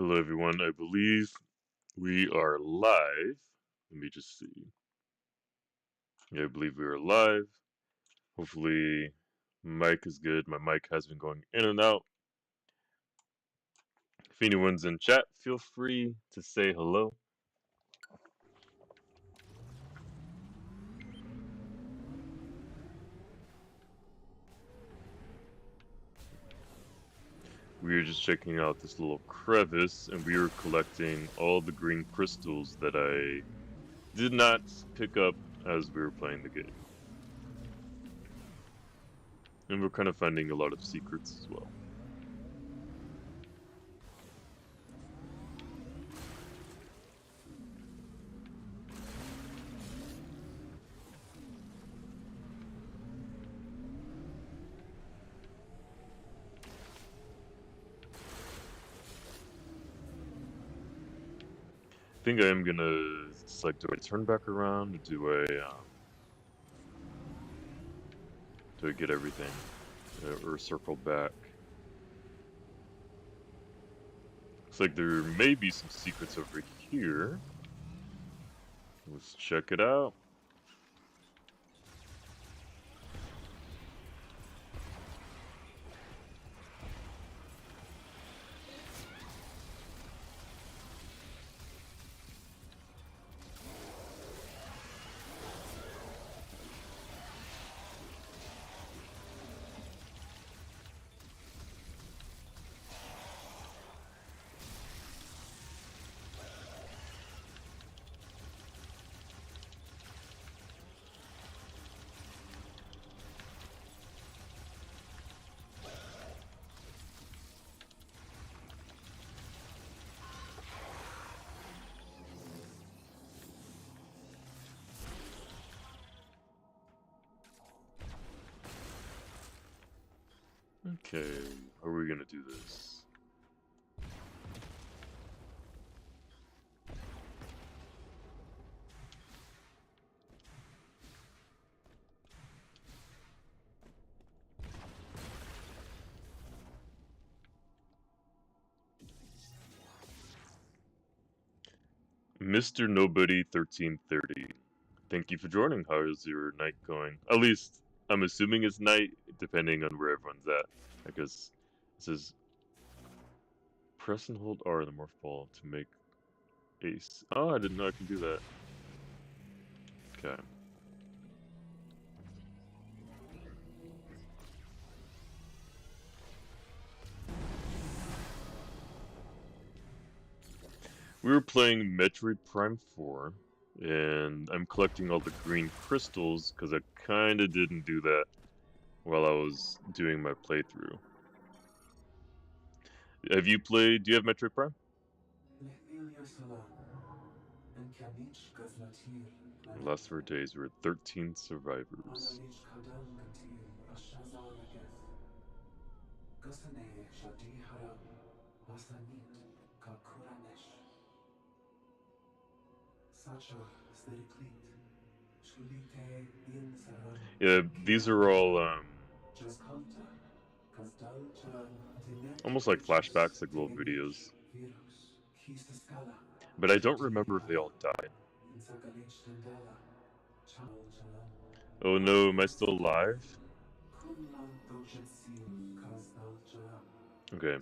Hello, everyone. I believe we are live. Let me just see. Yeah, I believe we are live. Hopefully, mic is good. My mic has been going in and out. If anyone's in chat, feel free to say hello. We are just checking out this little crevice, and we are collecting all the green crystals that I did not pick up as we were playing the game. And we're kind of finding a lot of secrets as well. I think I am gonna decide, do I turn back around or do I get everything or circle back? Looks like there may be some secrets over here. Let's check it out. Okay, how are we gonna do this? Mr. Nobody 1330. Thank you for joining. How is your night going? At least I'm assuming it's night, depending on where everyone's at. I guess it says press and hold R in the morph ball to make ace. Oh, I didn't know I can do that. Okay. We were playing Metroid Prime 4, and I'm collecting all the green crystals because I kind of didn't do that while I was doing my playthrough. Have you played? Do you have Metroid Prime? The last 4 days, we were 13 survivors. Yeah, these are all almost like flashbacks, like little videos. But I don't remember if they all died. Oh no, am I still alive? Okay.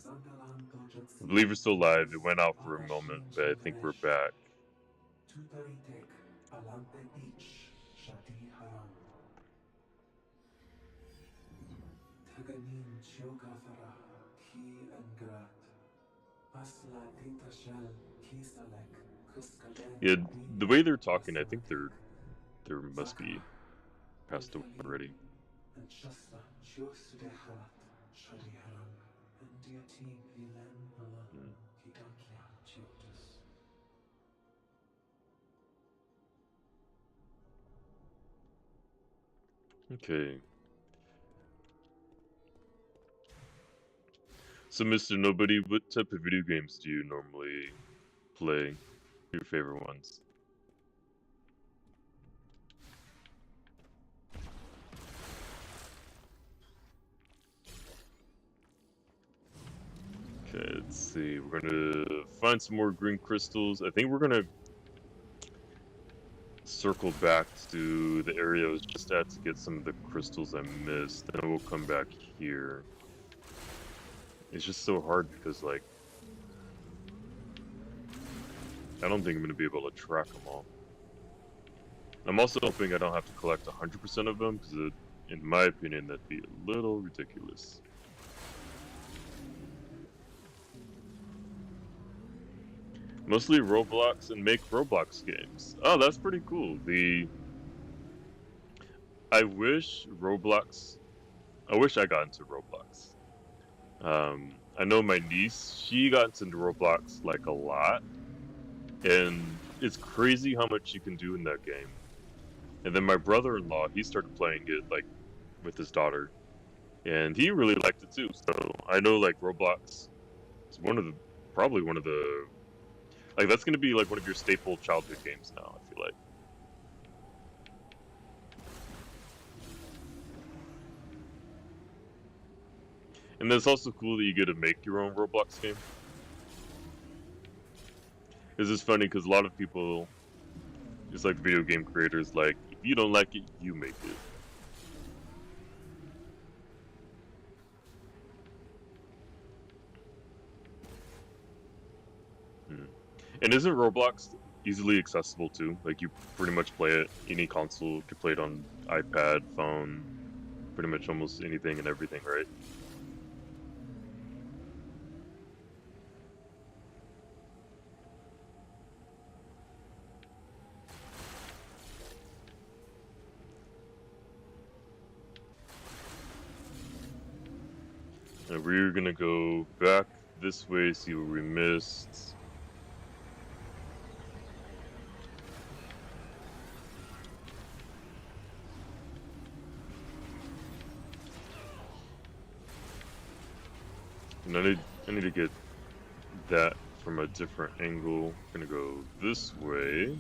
I believe we're still alive. It went out for a moment, but I think we're back. Yeah, the way they're talking, I think there must be passed away already. Hmm. Okay. So, Mr. Nobody, what type of video games do you normally play? Your favorite ones? Okay. Okay, let's see. We're gonna find some more green crystals. I think we're gonna circle back to the area I was just at to get some of the crystals I missed, and we'll come back here. It's just so hard because, like, I don't think I'm gonna be able to track them all. I'm also hoping I don't have to collect 100% of them, because in my opinion, that'd be a little ridiculous. Mostly Roblox and make Roblox games. Oh, that's pretty cool. I wish I got into Roblox. I know my niece, she got into Roblox like a lot, and it's crazy how much you can do in that game. And then my brother-in-law, he started playing it like with his daughter, and he really liked it too. So I know like Roblox is probably one of the, like, that's gonna be like one of your staple childhood games now, I feel like. And it's also cool that you get to make your own Roblox game. This is funny because a lot of people, just like video game creators, like, if you don't like it, you make it. And isn't Roblox easily accessible too? Like, you pretty much play it any console. You can play it on iPad, phone, pretty much almost anything and everything, right? And we're gonna go back this way, see what we missed. And I need to get that from a different angle. I'm gonna go this way.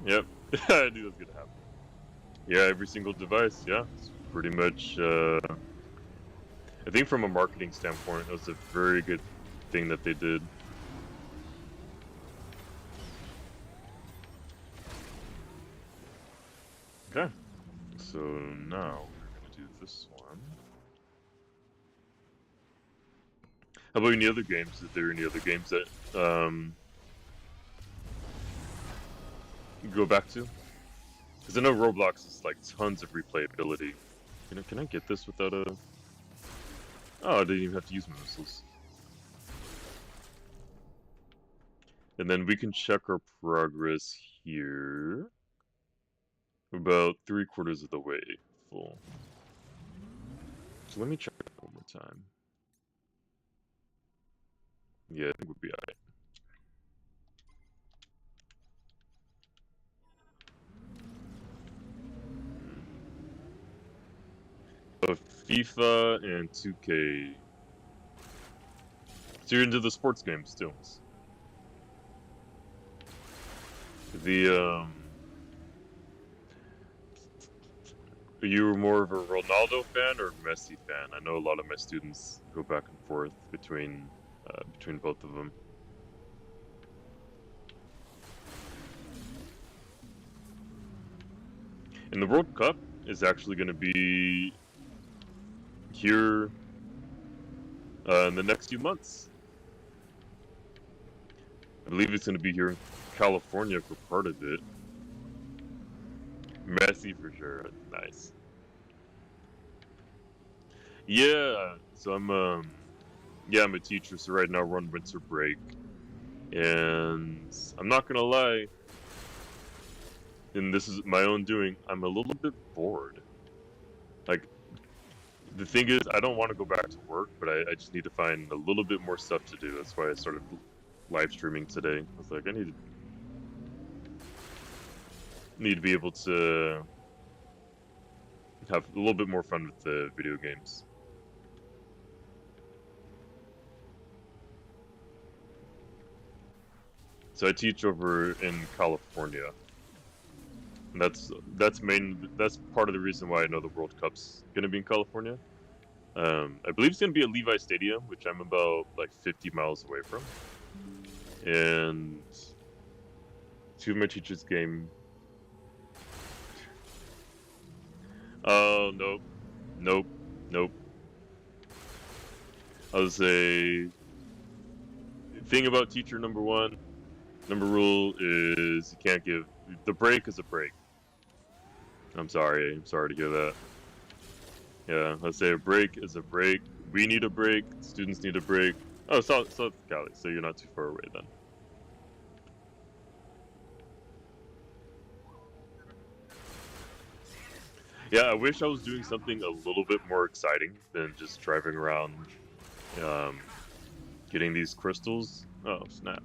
Yep, I knew that was gonna happen. Yeah, every single device, yeah. It's pretty much, I think from a marketing standpoint, it was a very good thing that they did. Okay, so now we're gonna do this one. How about any other games? Is there any other games that you go back to? Because I know Roblox is like tons of replayability. You know, can I get this without a? Oh, I didn't even have to use my missiles. And then we can check our progress here. About 3/4 of the way full. So let me check it one more time. Yeah, I think we'll be alright. So FIFA and 2K. So you're into the sports games too. The Are you more of a Ronaldo fan or Messi fan? I know a lot of my students go back and forth between both of them. And the World Cup is actually going to be here in the next few months. I believe it's going to be here in California for part of it. Messi for sure. Nice. Yeah, so I'm I'm a teacher, so right now we're on winter break. And I'm not gonna lie, and this is my own doing, I'm a little bit bored. Like, the thing is, I don't want to go back to work, but I just need to find a little bit more stuff to do. That's why I started live streaming today. I was like, I need to be able to have a little bit more fun with the video games. So I teach over in California. And that's part of the reason why I know the World Cup's gonna be in California. I believe it's gonna be at Levi Stadium, which I'm about like 50 miles away from. And two of my teachers came. Oh nope, nope, nope. I was a thing about teacher number one. Number rule is you can't give the break is a break. I'm sorry to hear that. Yeah, let's say a break is a break. We need a break. Students need a break. Oh, South Cali, so you're not too far away then. Yeah, I wish I was doing something a little bit more exciting than just driving around, um, getting these crystals. Oh, snap.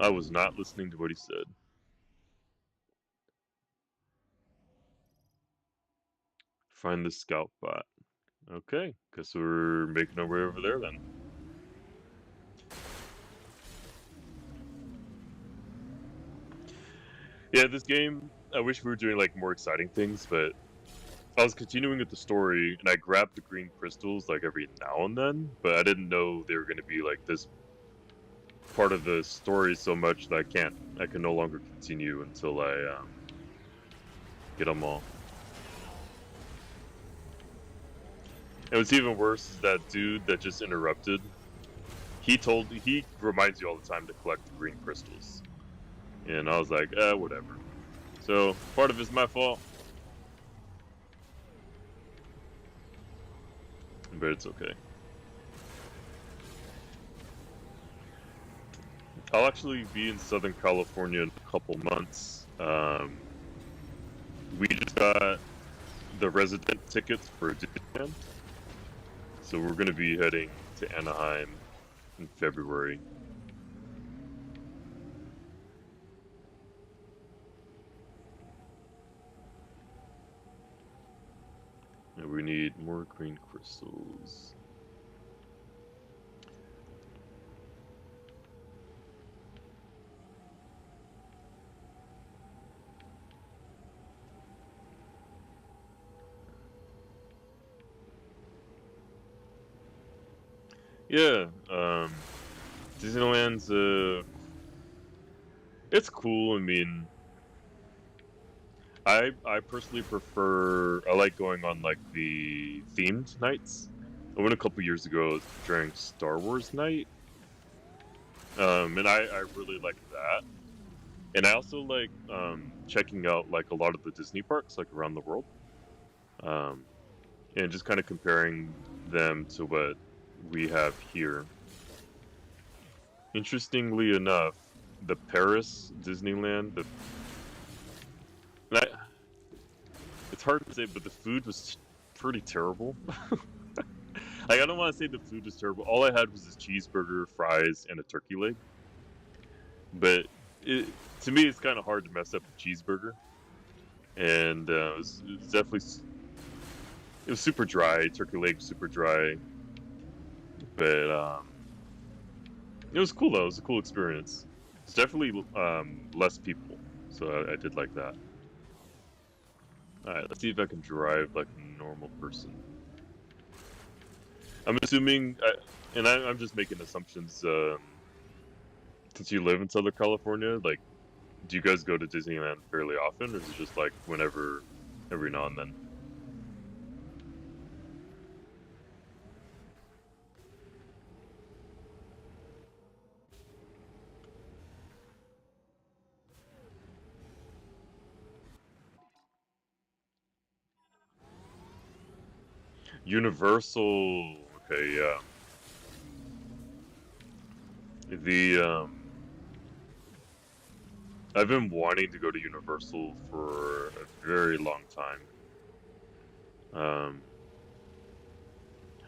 I was not listening to what he said. Find the scout bot. Okay, guess we're making our way over there then. Yeah, this game, I wish we were doing like more exciting things, but I was continuing with the story and I grabbed the green crystals like every now and then, but I didn't know they were going to be like this part of the story so much that I can no longer continue until I get them all. And what's even worse is that dude that just interrupted. He reminds you all the time to collect the green crystals, and I was like, whatever. So part of it's my fault, but it's okay. I'll actually be in Southern California in a couple months. We just got the resident tickets for Disneyland, so we're going to be heading to Anaheim in February. And we need more green crystals. Yeah, Disneyland's it's cool. I mean, I personally prefer. I like going on like the themed nights. I went a couple years ago during Star Wars night, and I really like that. And I also like checking out like a lot of the Disney parks like around the world, um, and just kind of comparing them to what we have here. Interestingly enough, the Paris Disneyland, I, it's hard to say, but the food was pretty terrible. Like, I don't want to say the food was terrible. All I had was this cheeseburger, fries, and a turkey leg. But it, to me, it's kind of hard to mess up a cheeseburger, and it was definitely it was super dry. Turkey leg super dry, but it was cool though. It was a cool experience. It's definitely less people, so I did like that. All right, let's see if I can drive like a normal person. I'm assuming, I'm just making assumptions. Since you live in Southern California, like, do you guys go to Disneyland fairly often, or is it just like whenever, every now and then? Universal. Okay, yeah. The I've been wanting to go to Universal for a very long time. Um,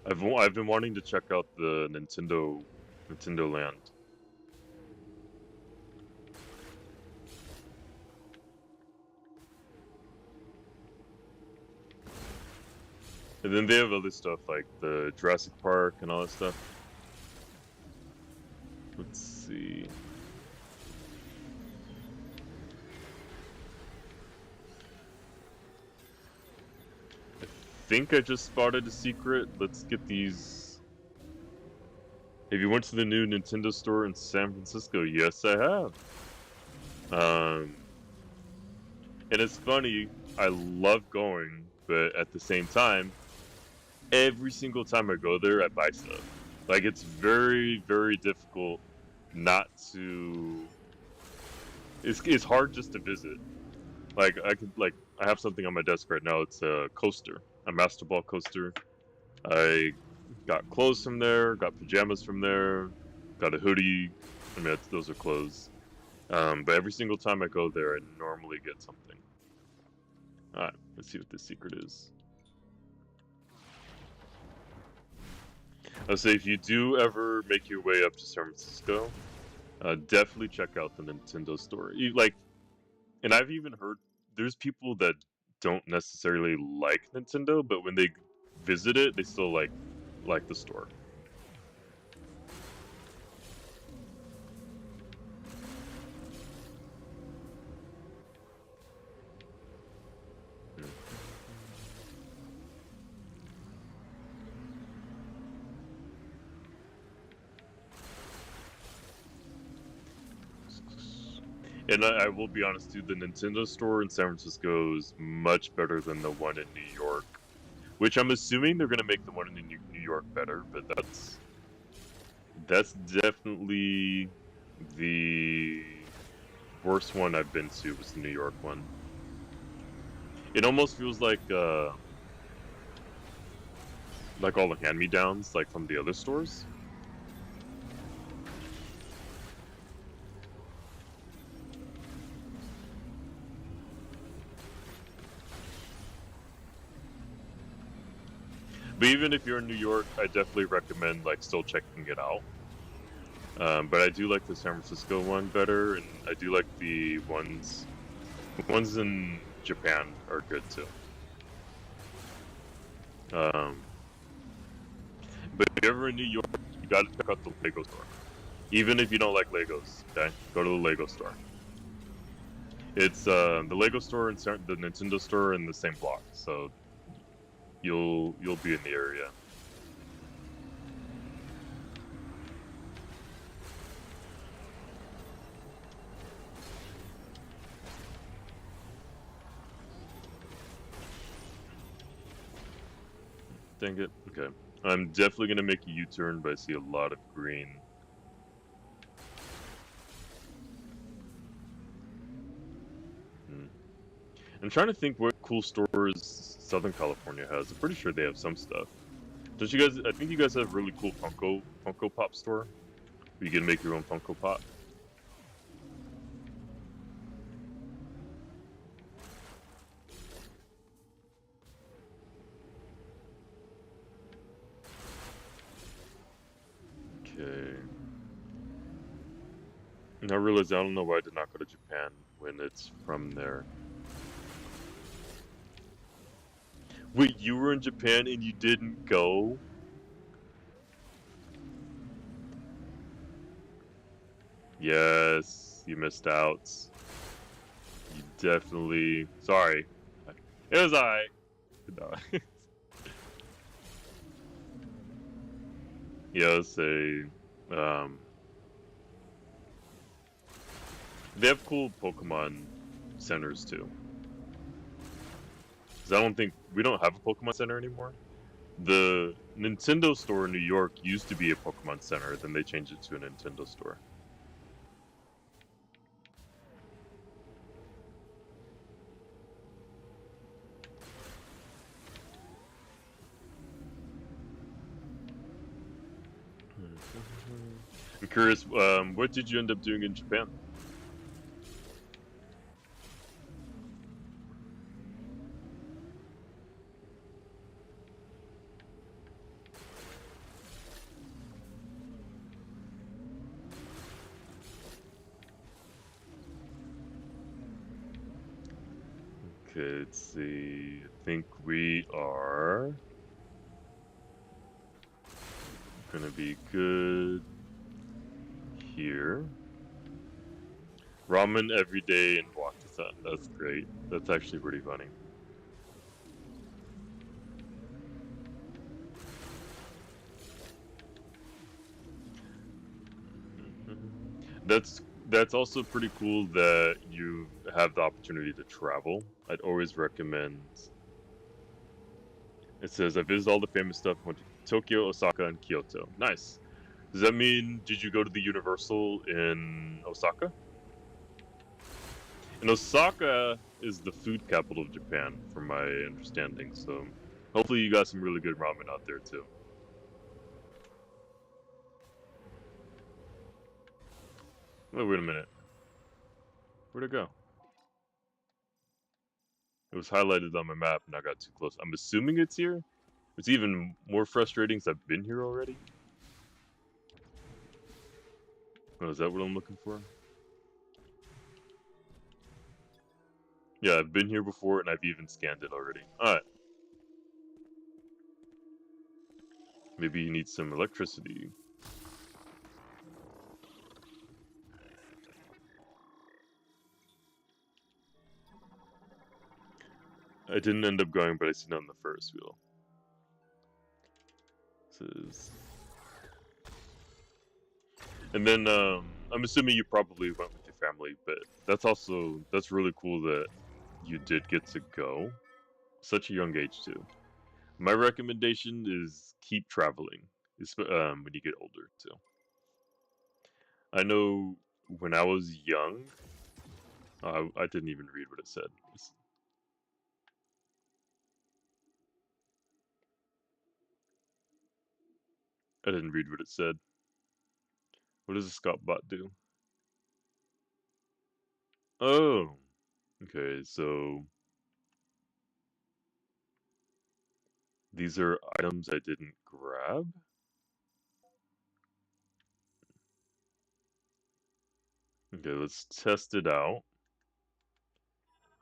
I've been wanting to check out the Nintendo Land. And then they have other stuff like the Jurassic Park and all that stuff. Let's see. think I just spotted a secret. Let's get these. Have you went to the new Nintendo store in San Francisco? Yes, I have. And it's funny. I love going, but at the same time, every single time I go there, I buy stuff. Like it's very, very difficult not to. It's hard just to visit. Like I have something on my desk right now. It's a coaster, a Master Ball coaster. I got clothes from there, got pajamas from there, got a hoodie. I mean, those are clothes. But every single time I go there, I normally get something. All right, let's see what the secret is. I'll say if you do ever make your way up to San Francisco, definitely check out the Nintendo store. And I've even heard there's people that don't necessarily like Nintendo, but when they visit it, they still like the store. And I will be honest too, the Nintendo store in San Francisco is much better than the one in New York. Which I'm assuming they're gonna make the one in New York better, but that's definitely the worst one I've been to was the New York one. It almost feels like all the hand-me-downs like from the other stores. But even if you're in New York, I definitely recommend still checking it out. But I do like the San Francisco one better, and I do like the ones in Japan are good too. But if you're ever in New York, you gotta check out the Lego store. Even if you don't like Legos, okay? Go to the Lego store. It's the Lego store and the Nintendo store in the same block, so you'll be in the area. Dang it. Okay. I'm definitely gonna make a U-turn, but I see a lot of green. I'm trying to think what cool stores Southern California has. I'm pretty sure they have some stuff. Don't you guys? I think you guys have a really cool Funko Pop store. Where you can make your own Funko Pop. Okay. And I realized I don't know why I did not go to Japan when it's from there. Wait, you were in Japan and you didn't go? Yes, you missed out. You definitely. Sorry. It was alright. No. Yeah, let's say. Um, they have cool Pokemon centers too. Because I don't think. We don't have a Pokemon center anymore. The Nintendo store in New York used to be a Pokemon center, then they changed it to a Nintendo store. I'm curious, what did you end up doing in Japan? Okay, let's see. I think we are gonna be good here. Ramen every day in Wakata. That's great. That's actually pretty funny. That's also pretty cool that you have the opportunity to travel. I'd always recommend. It says I visited all the famous stuff. Went to Tokyo, Osaka, and Kyoto. Nice. Does that mean did you go to the Universal in Osaka? And Osaka is the food capital of Japan, from my understanding. So hopefully you got some really good ramen out there too. Oh, wait a minute. Where'd it go? It was highlighted on my map and I got too close. I'm assuming it's here. It's even more frustrating since I've been here already. Oh, is that what I'm looking for? Yeah, I've been here before and I've even scanned it already. Alright. Maybe you need some electricity. I didn't end up going, but I seen it on the first wheel. This is... And then, I'm assuming you probably went with your family, but that's really cool that you did get to go. Such a young age, too. My recommendation is keep traveling, when you get older, too. I know when I was young, I didn't even read what it said. I didn't read what it said. What does the Scott bot do? Oh, okay, so these are items I didn't grab? Okay, let's test it out.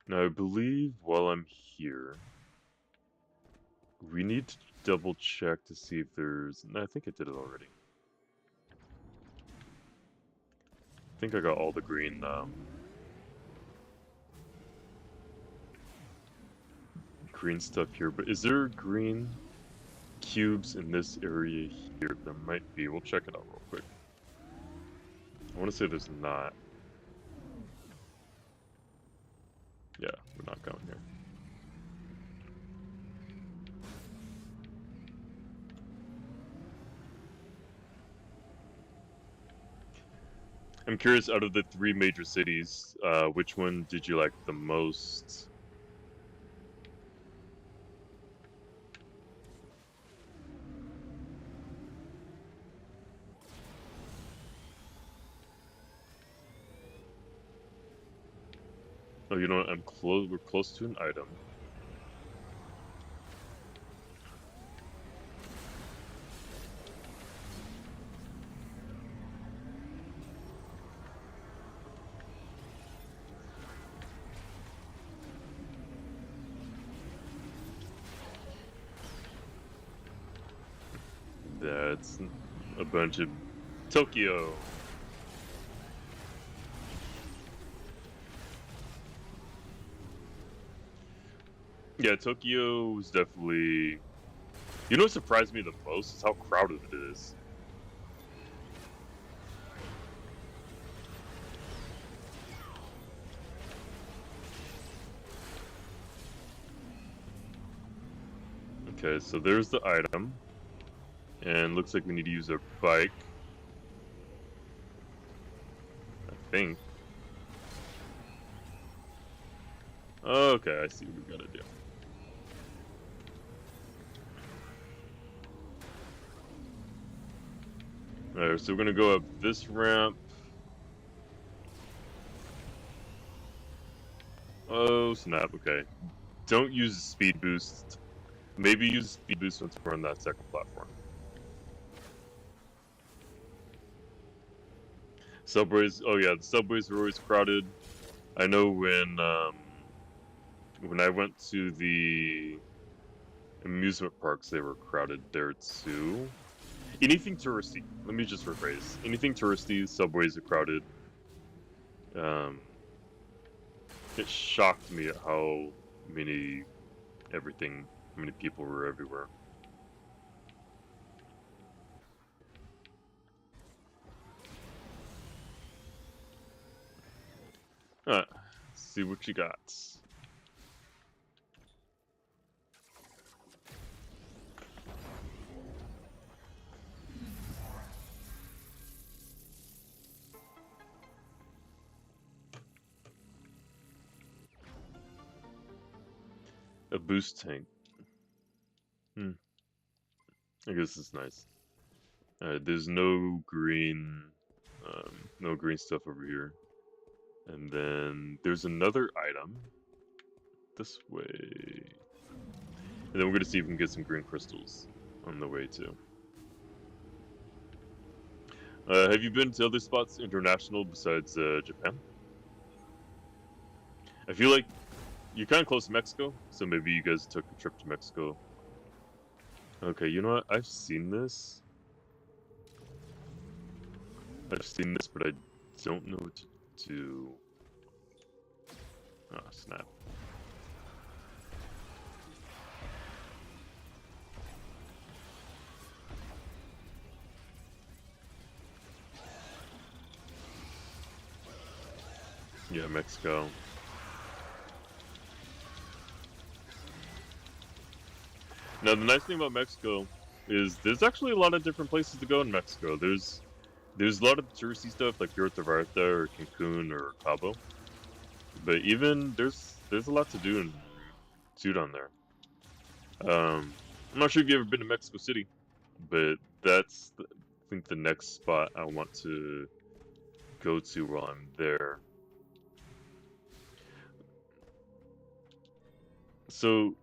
Now, I believe while I'm here, we need to double check to see if there's... No, I think I did it already. I think I got all the green, green stuff here, but is there green cubes in this area here? There might be. We'll check it out real quick. I want to say there's not. Yeah, we're not going here. I'm curious, out of the 3 major cities, which one did you like the most? Oh, you know what? I'm close. We're close to an item. That's a bunch of Tokyo. Yeah, Tokyo was definitely. You know what surprised me the most is how crowded it is. Okay, so there's the item. And looks like we need to use our bike. I think. Okay, I see what we gotta do. Alright, so we're gonna go up this ramp. Oh, snap, okay. Don't use the speed boost. Maybe use the speed boost once we're on that second platform. Subways, oh yeah, the subways are always crowded. I know when I went to the amusement parks, they were crowded there too. Anything touristy, let me just rephrase. Anything touristy, subways are crowded. Um, it shocked me at how many how many people were everywhere. Alright, see what you got. A boost tank. I guess it's nice. There's no green, no green stuff over here. And then there's another item this way. And then we're gonna see if we can get some green crystals on the way too. Have you been to other spots international besides Japan? I feel like you're kind of close to Mexico, so maybe you guys took a trip to Mexico. Okay, you know what? I've seen this. But I don't know what to do. Oh, snap. Yeah, Mexico. Now, the nice thing about Mexico is there's actually a lot of different places to go in Mexico. There's a lot of touristy stuff like Puerto Vallarta or Cancun or Cabo, but even there's a lot to do down there. I'm not sure if you've ever been to Mexico City, but that's I think the next spot I want to go to while I'm there. So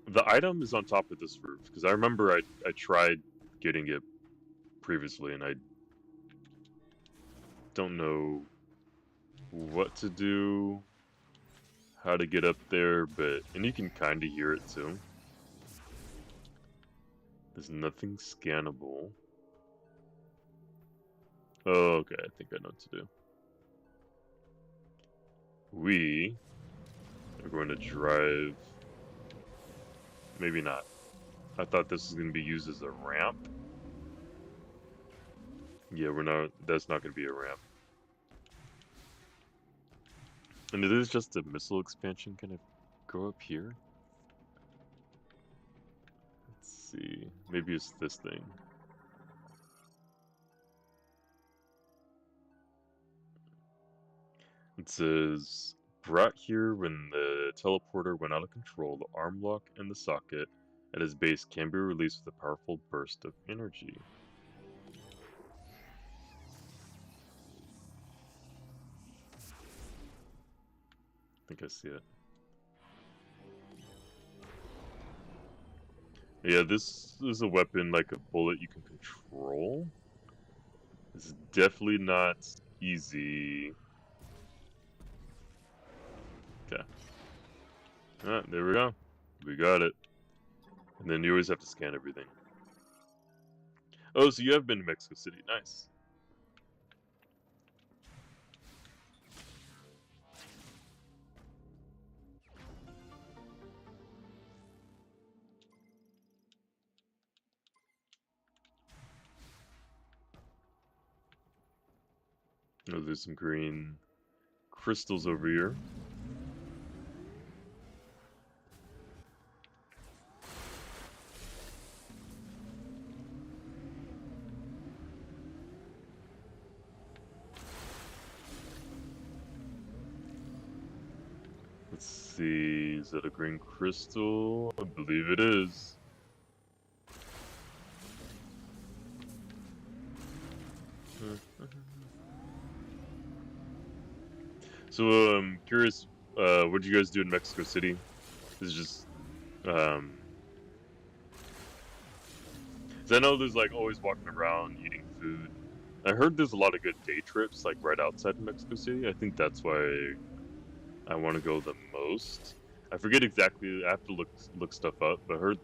the item is on top of this roof because I remember I tried getting it previously and I don't know what to do, how to get up there, and you can kind of hear it too. There's nothing scannable. Oh, okay, I think I know what to do. We are going to drive. Maybe not. I thought this was going to be used as a ramp. Yeah, we're not. That's not going to be a ramp. And it is just a missile expansion. Can it go up here? Let's see. Maybe it's this thing. It says, brought here when the teleporter went out of control, the arm lock and the socket at its base can be released with a powerful burst of energy. I think I see it. Yeah, this is a weapon like a bullet you can control. It's definitely not easy. Okay. Alright, there we go. We got it. And then you always have to scan everything. Oh, so you have been to Mexico City. Nice. Oh, there's some green crystals over here. Let's see, is that a green crystal? I believe it is. So, curious, what did you guys do in Mexico City? This is just, 'cause I know there's like always walking around, eating food. I heard there's a lot of good day trips, like right outside of Mexico City. I think that's why I want to go the most. I forget exactly. I have to look stuff up, but I heard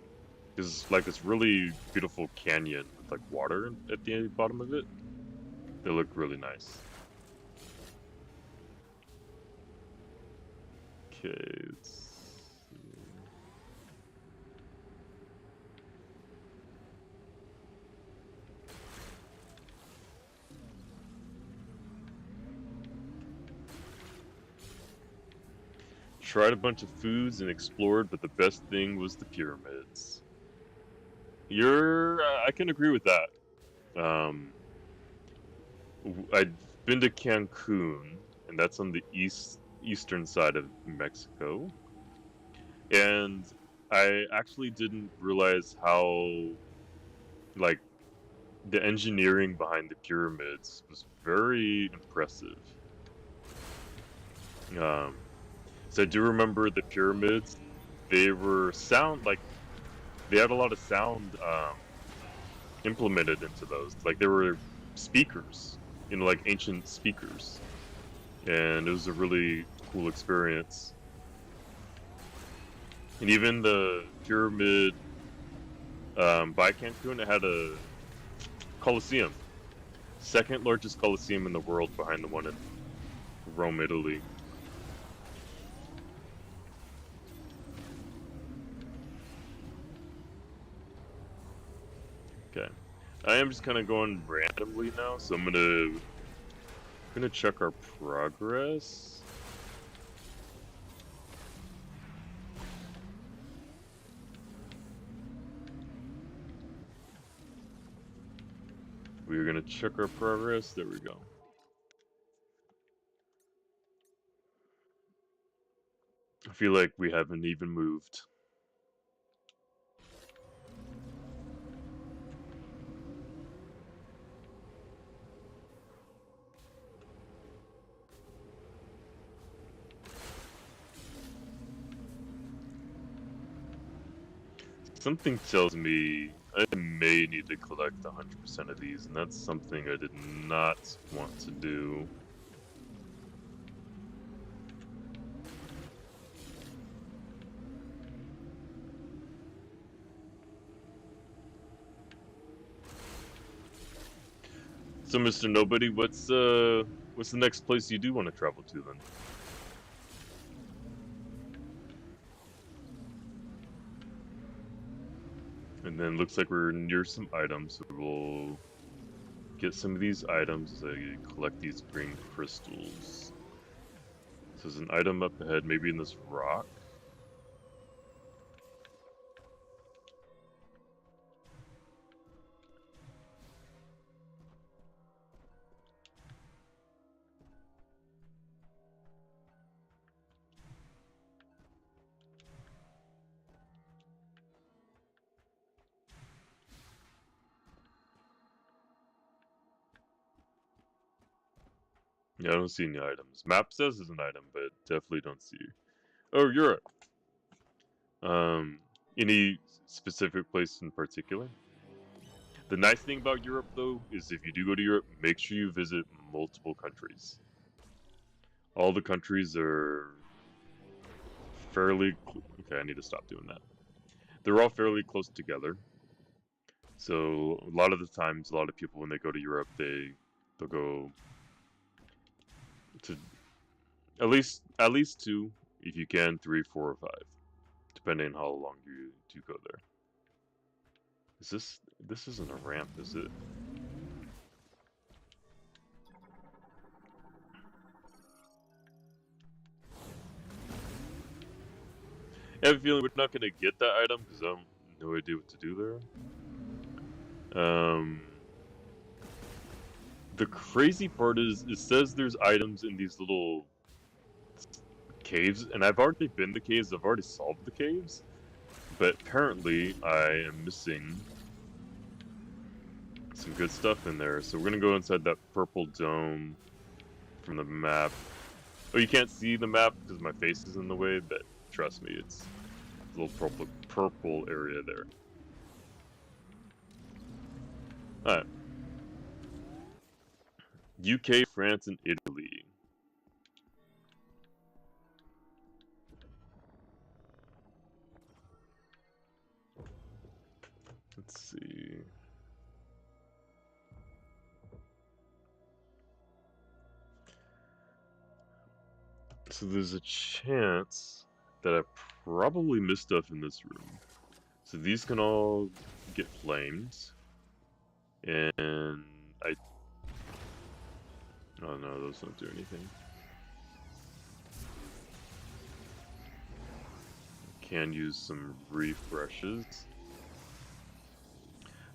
there's like this really beautiful canyon with like water at the bottom of it. They look really nice. Okay, let's see. tried a bunch of foods and explored, but the best thing was the pyramids. I can agree with that. I've been to Cancun, and that's on the eastern side of Mexico. And I actually didn't realize how, like, the engineering behind the pyramids was very impressive. Um, so I do remember the pyramids. They were they had a lot of sound implemented into those. Like there were speakers, like ancient speakers, and it was a really cool experience. And even the pyramid by Cancun, it had a Colosseum, second largest Colosseum in the world behind the one in Rome, Italy. Okay, I am just kind of going randomly now, so I'm gonna check our progress. We're gonna check our progress. There we go. I feel like we haven't even moved. Something tells me I may need to collect 100% of these, and that's something I did not want to do. So, Mr. Nobody, what's the next place you do want to travel to then? And then looks like we're near some items, so we'll get some of these items as I collect these green crystals. So there's an item up ahead, maybe in this rock. Yeah, I don't see any items. Map says there's an item, but definitely don't see. Oh, Europe. Any specific place in particular? The nice thing about Europe, though, is if you do go to Europe, make sure you visit multiple countries. All the countries are fairly... Okay, I need to stop doing that. They're all fairly close together. So a lot of the times, a lot of people when they go to Europe, they'll go to at least two, if you can, 3, 4, or 5, depending on how long you do go there. This isn't a ramp, is it? I have a feeling we're not gonna get that item because I have no idea what to do there. The crazy part is it says there's items in these little caves, and I've already been to caves, I've already solved the caves, but apparently I am missing some good stuff in there. So we're gonna go inside that purple dome from the map. Oh, you can't see the map because my face is in the way, but trust me, it's a little purple area there. Alright. UK, France, and Italy. Let's see. So there's a chance that I probably missed stuff in this room. So these can all get flamed. And oh no, those don't do anything. can use some refreshes.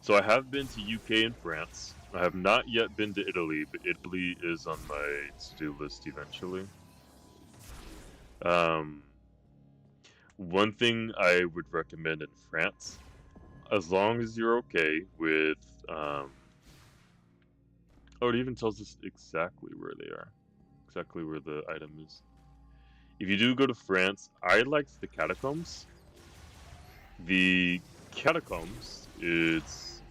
So I have been to UK and France. I have not yet been to Italy, but Italy is on my to-do list eventually. One thing I would recommend in France, as long as you're okay with, oh, it even tells us exactly where they are, exactly where the item is. If you do go to France, I liked the catacombs. The catacombs, it's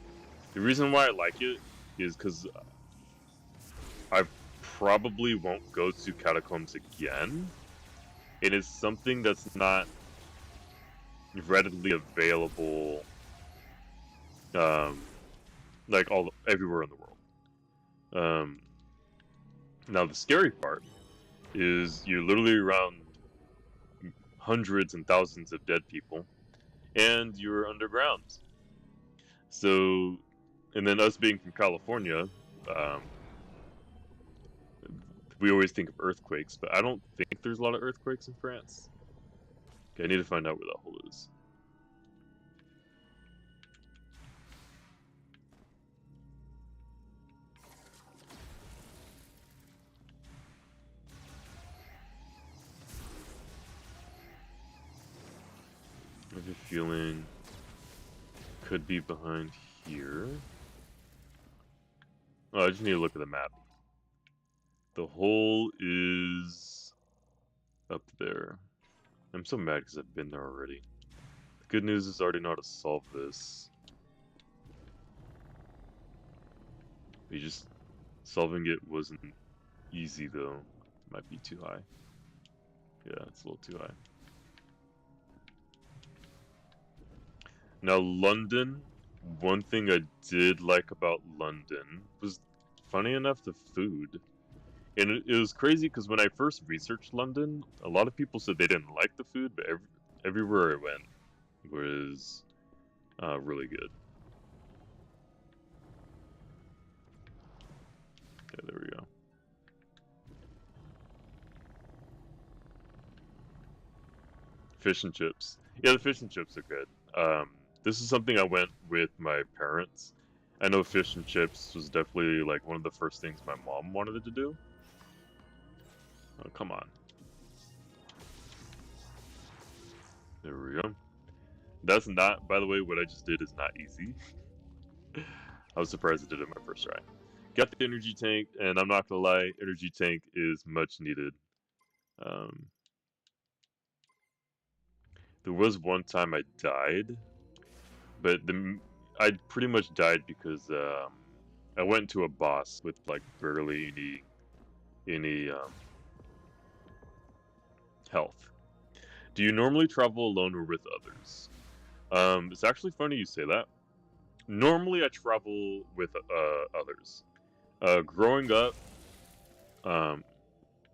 the reason why I like it is because I probably won't go to catacombs again. It is something that's not readily available, like everywhere in the world. Now the scary part is you're literally around hundreds and thousands of dead people, and you're underground. So, and then us being from California, we always think of earthquakes, but I don't think there's a lot of earthquakes in France. Okay, I need to find out where that hole is. I have a feeling could be behind here. Oh, I just need to look at the map. The hole is up there. I'm so mad because I've been there already. The good news is I already know how to solve this. Solving it wasn't easy though. Might be too high. Yeah, it's a little too high. Now London, one thing I did like about London was, funny enough, the food. And it was crazy because when I first researched London, a lot of people said they didn't like the food, but everywhere I went was really good. Okay, there we go. Fish and chips. Yeah, the fish and chips are good. This is something I went with my parents. I know fish and chips was definitely like one of the first things my mom wanted to do. Oh, come on. There we go. That's not, by the way, what I just did is not easy. I was surprised I did it my first try. Got the energy tank, and I'm not gonna lie, energy tank is much needed. There was one time I died, but I pretty much died because I went to a boss with like barely any health. Do you normally travel alone or with others? It's actually funny you say that. Normally I travel with others. Growing up,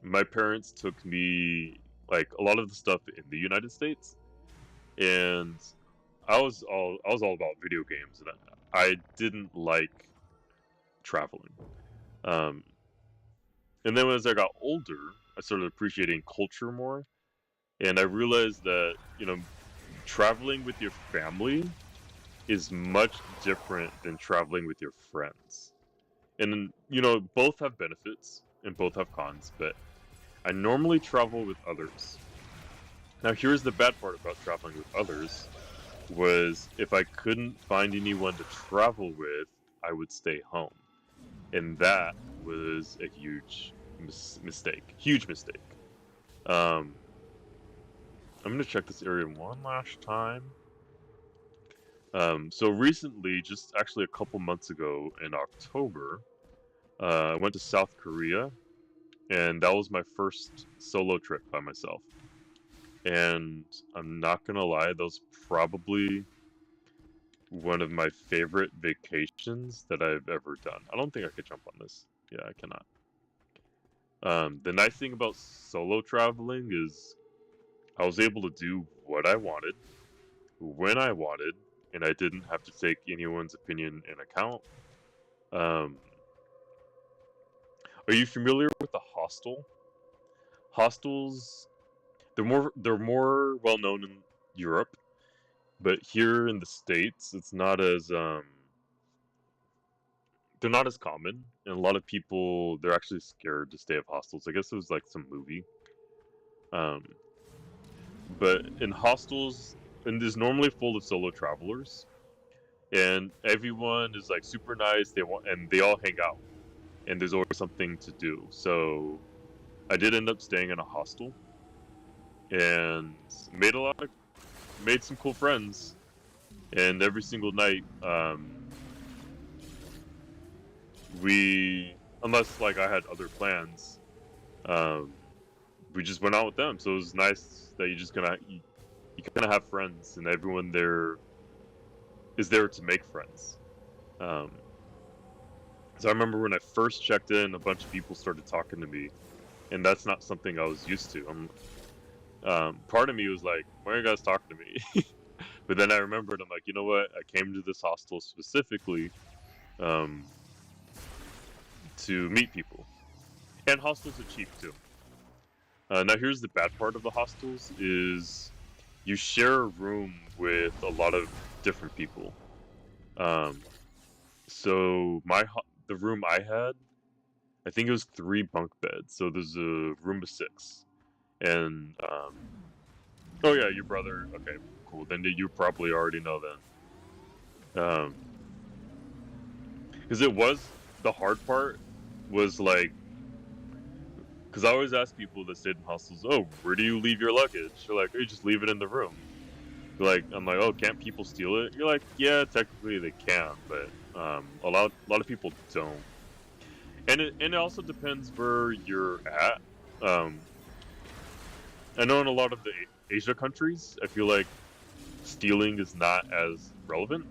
my parents took me like a lot of the stuff in the United States, and I was all about video games, and I didn't like traveling. Um, and then as I got older, I started appreciating culture more, and I realized that traveling with your family is much different than traveling with your friends. And both have benefits and both have cons, but I normally travel with others. Now here's the bad part about traveling with others was if I couldn't find anyone to travel with, I would stay home. And that was a huge mistake. Huge mistake. I'm gonna check this area one last time. So recently, just actually a couple months ago in October, I went to South Korea, and that was my first solo trip by myself. And I'm not gonna lie, that was probably one of my favorite vacations that I've ever done. I don't think I could jump on this. Yeah, I cannot. The nice thing about solo traveling is I was able to do what I wanted, when I wanted, and I didn't have to take anyone's opinion in account. Um, are you familiar with the hostel? Hostels, they're more well known Europe, but here in the States, it's not as they're not as common, and a lot of people they're actually scared to stay at hostels. I guess it was like some movie. Um, but in hostels, and is normally full of solo travelers, and everyone is like super nice. They all hang out, and there's always something to do. So I did end up staying in a hostel, and made some cool friends. And every single night, we unless like I had other plans, um, we just went out with them. So it was nice that you kind of have friends, and everyone there is there to make friends. Um, so I remember when I first checked in, a bunch of people started talking to me, and that's not something I was used to. Part of me was like, "Why are you guys talking to me?" But then I remembered, I'm like, you know what? I came to this hostel specifically um, to meet people, and hostels are cheap too. Now here's the bad part of the hostels is you share a room with a lot of different people. Um, so the room I had, I think it was 3 bunk beds. So there's a room of 6, and oh yeah, your brother. Okay, cool. Then you probably already know then. Because it was the hard part was like, because I always ask people that stayed in hostels, oh, where do you leave your luggage? They're like, oh, you just leave it in the room. I'm like, oh, can't people steal it? You're like, yeah, technically they can, but a lot of people don't. And it also depends where you're at. Um, I know in a lot of the Asia countries, I feel like stealing is not as relevant,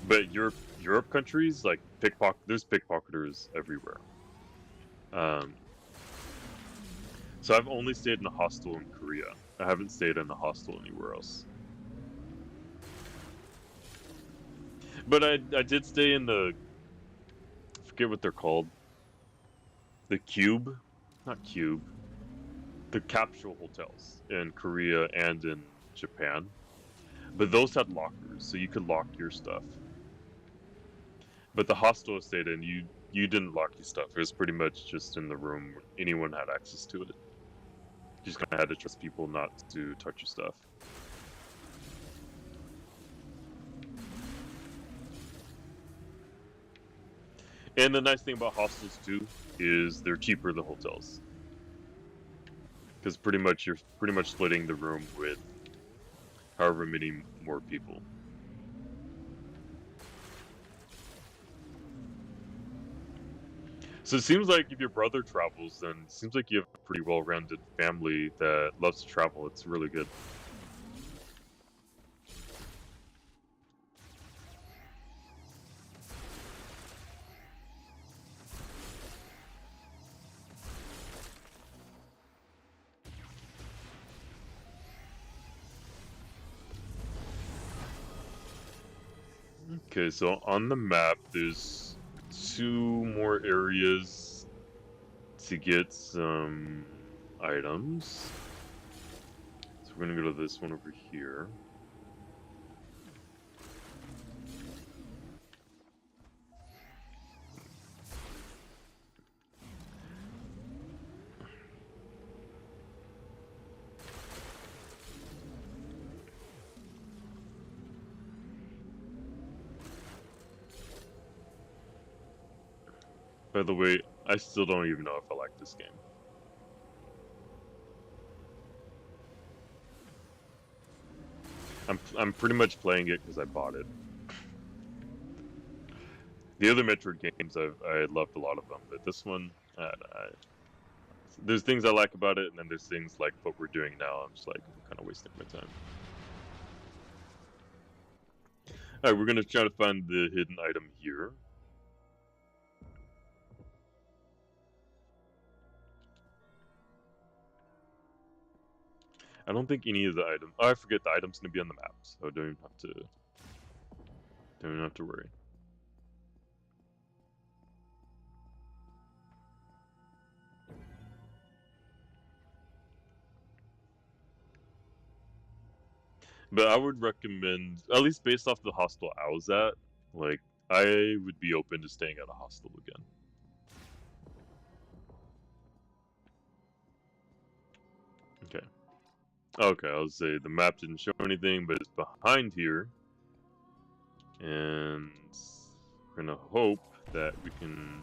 but Europe countries like there's pickpocketers everywhere. Um, so I've only stayed in a hostel in Korea. I haven't stayed in a hostel anywhere else. But I did stay in I forget what they're called. The Cube, not Cube. The capsule hotels in Korea and in Japan. But those had lockers, so you could lock your stuff. But the hostel I stayed in, you didn't lock your stuff. It was pretty much just in the room. Anyone had access to it. You just kind of had to trust people not to touch your stuff. And the nice thing about hostels too is they're cheaper than hotels because you're pretty much splitting the room with however many more people. So it seems like if your brother travels, then it seems like you have a pretty well-rounded family that loves to travel. It's really good. Okay, so on the map, there's 2 more areas to get some items. So we're gonna go to this one over here. By the way, I still don't even know if I like this game. I'm pretty much playing it because I bought it. The other Metroid games I loved a lot of them, but this one, there's things I like about it, and then there's things like what we're doing now. I'm just like I'm kind of wasting my time. All right, we're gonna try to find the hidden item here. I don't think any of the items. Oh, I forget the items gonna be on the map, so don't even have to worry. But I would recommend, at least based off the hostel I was at, like, I would be open to staying at a hostel again. Okay. Okay, I'll say the map didn't show anything, but it's behind here. And we're gonna hope that we can...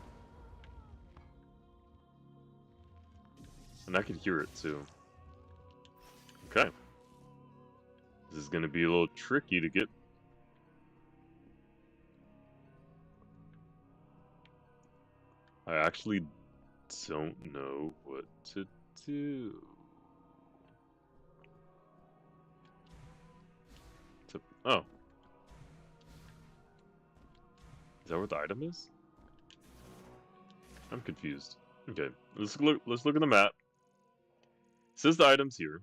And I can hear it too. Okay. This is gonna be a little tricky to get. I actually don't know what to do. Oh. Is that where the item is? I'm confused. Okay, let's look at the map. It says the item's here.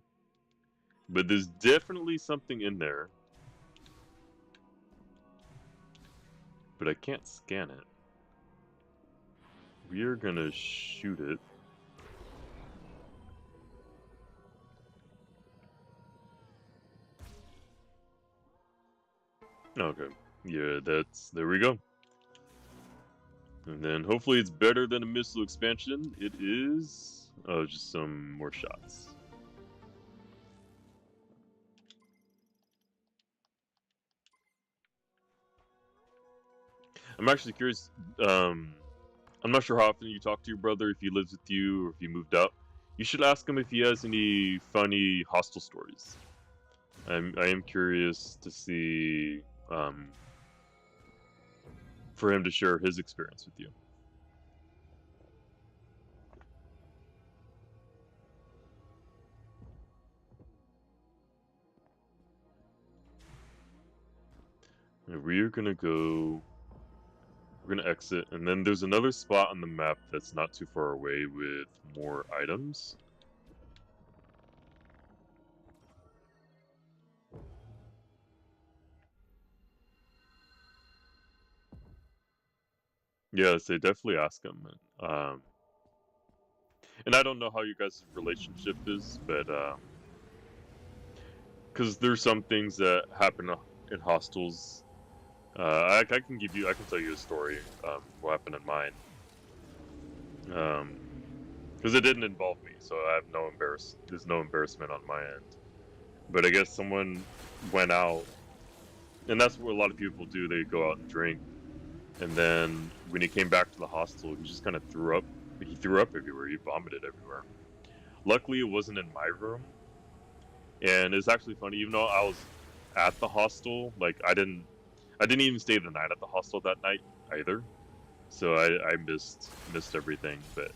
But there's definitely something in there. But I can't scan it. We're gonna shoot it. Okay. Yeah, there we go. And then hopefully it's better than a missile expansion. It is... Oh, just some more shots. I'm actually curious, I'm not sure how often you talk to your brother, if he lives with you, or if he moved out. You should ask him if he has any funny hostel stories. I am curious to see, for him to share his experience with you. And we're gonna exit, and then there's another spot on the map that's not too far away with more items. Yeah, so definitely ask him. And I don't know how you guys' relationship is, but because there's some things that happen in hostels. I can tell you a story. What happened in mine. Because it didn't involve me, so I have there's no embarrassment on my end. But I guess someone went out, and that's what a lot of people do. They go out and drink, and then when he came back to the hostel, he just kind of threw up. He threw up everywhere. He vomited everywhere. Luckily, it wasn't in my room, and it's actually funny. Even though I was at the hostel, like I didn't even stay the night at the hostel that night either. So I missed everything, but.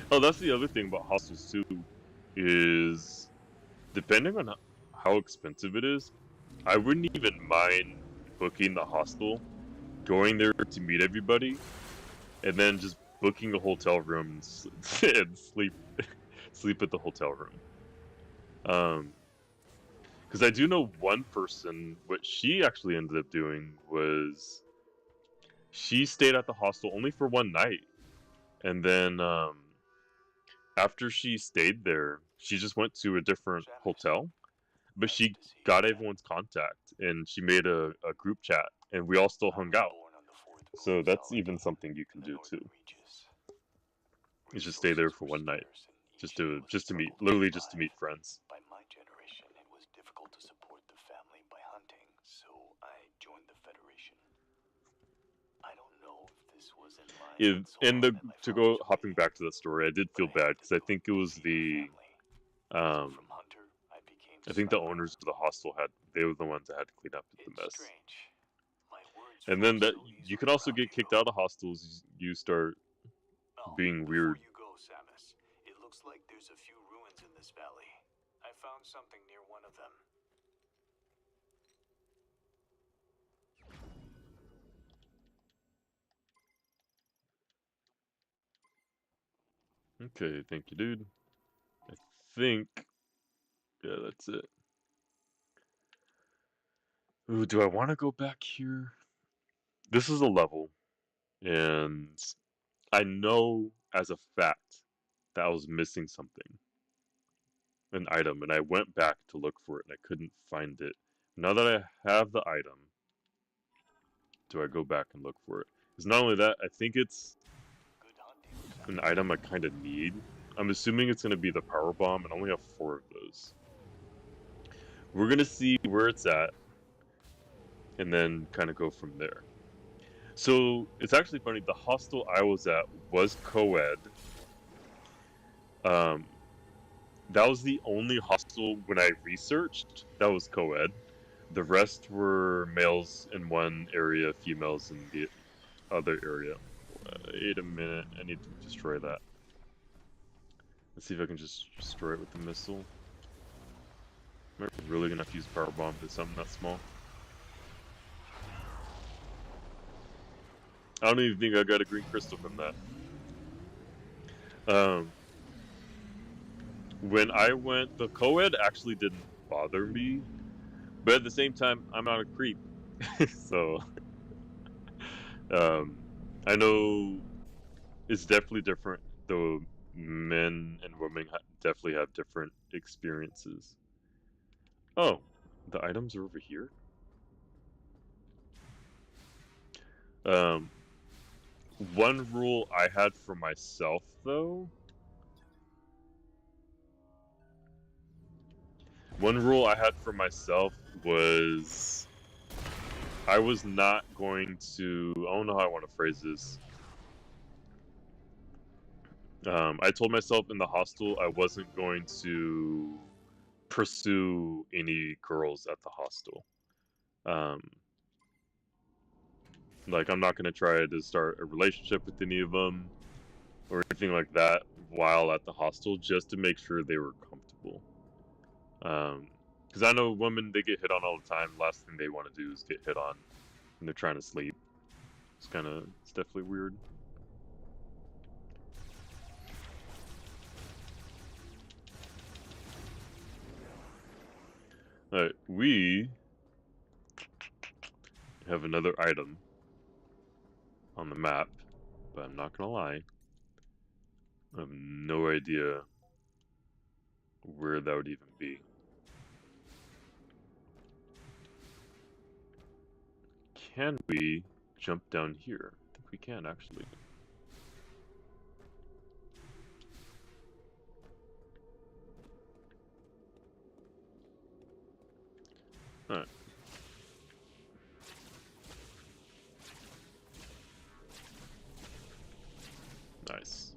Oh, that's the other thing about hostels too, is depending on how expensive it is, I wouldn't even mind booking the hostel, going there to meet everybody, and then just booking a hotel room and sleep at the hotel room. Because I do know one person, what she actually ended up doing was she stayed at the hostel only for one night, and then after she stayed there, she just went to a different hotel, but she got everyone's contact and she made a group chat, and we all still hung out. So that's even something you can do too. You just stay there for one night, just to meet, literally just to meet friends. By my generation, it was difficult to support the family by hunting, so I joined the Federation. I don't know if this was in line. To go hopping back to that story, I did feel bad because I think it was I think the owners of the hostel they were the ones that had to clean up the mess. And then that you can also get kicked out of hostels. You start being weird. Before you go, Samus, it looks like there's a few ruins in this valley. I found something near one of them. Okay, thank you, dude. I think, yeah, that's it. Ooh, do I want to go back here? This is a level, and I know as a fact that I was missing something, an item, and I went back to look for it and I couldn't find it. Now that I have the item, do I go back and look for it? Because not only that, I think it's an item I kind of need. I'm assuming it's going to be the power bomb, and I only have 4 of those. We're going to see where it's at, and then kind of go from there. So it's actually funny. The hostel I was at was co-ed. That was the only hostel when I researched that was co-ed. The rest were males in one area, females in the other area. Wait a minute, I need to destroy that. Let's see if I can just destroy it with the missile. Am I really gonna have to use power bomb to something that small? I don't even think I got a green crystal from that. When I went, the co-ed actually didn't bother me, but at the same time, I'm not a creep, so I know it's definitely different. Though men and women definitely have different experiences. Oh, the items are over here. One rule I had for myself, though. One rule I had for myself was I was not going to. I don't know how I want to phrase this. I told myself in the hostel I wasn't going to pursue any girls at the hostel. Um, like, I'm not going to try to start a relationship with any of them or anything like that while at the hostel, just to make sure they were comfortable. Because I know women, they get hit on all the time. Last thing they want to do is get hit on when they're trying to sleep. It's definitely weird. Alright, we have another item on the map, but I'm not gonna lie, I have no idea where that would even be. Can we jump down here? I think we can, actually. Alright. Nice.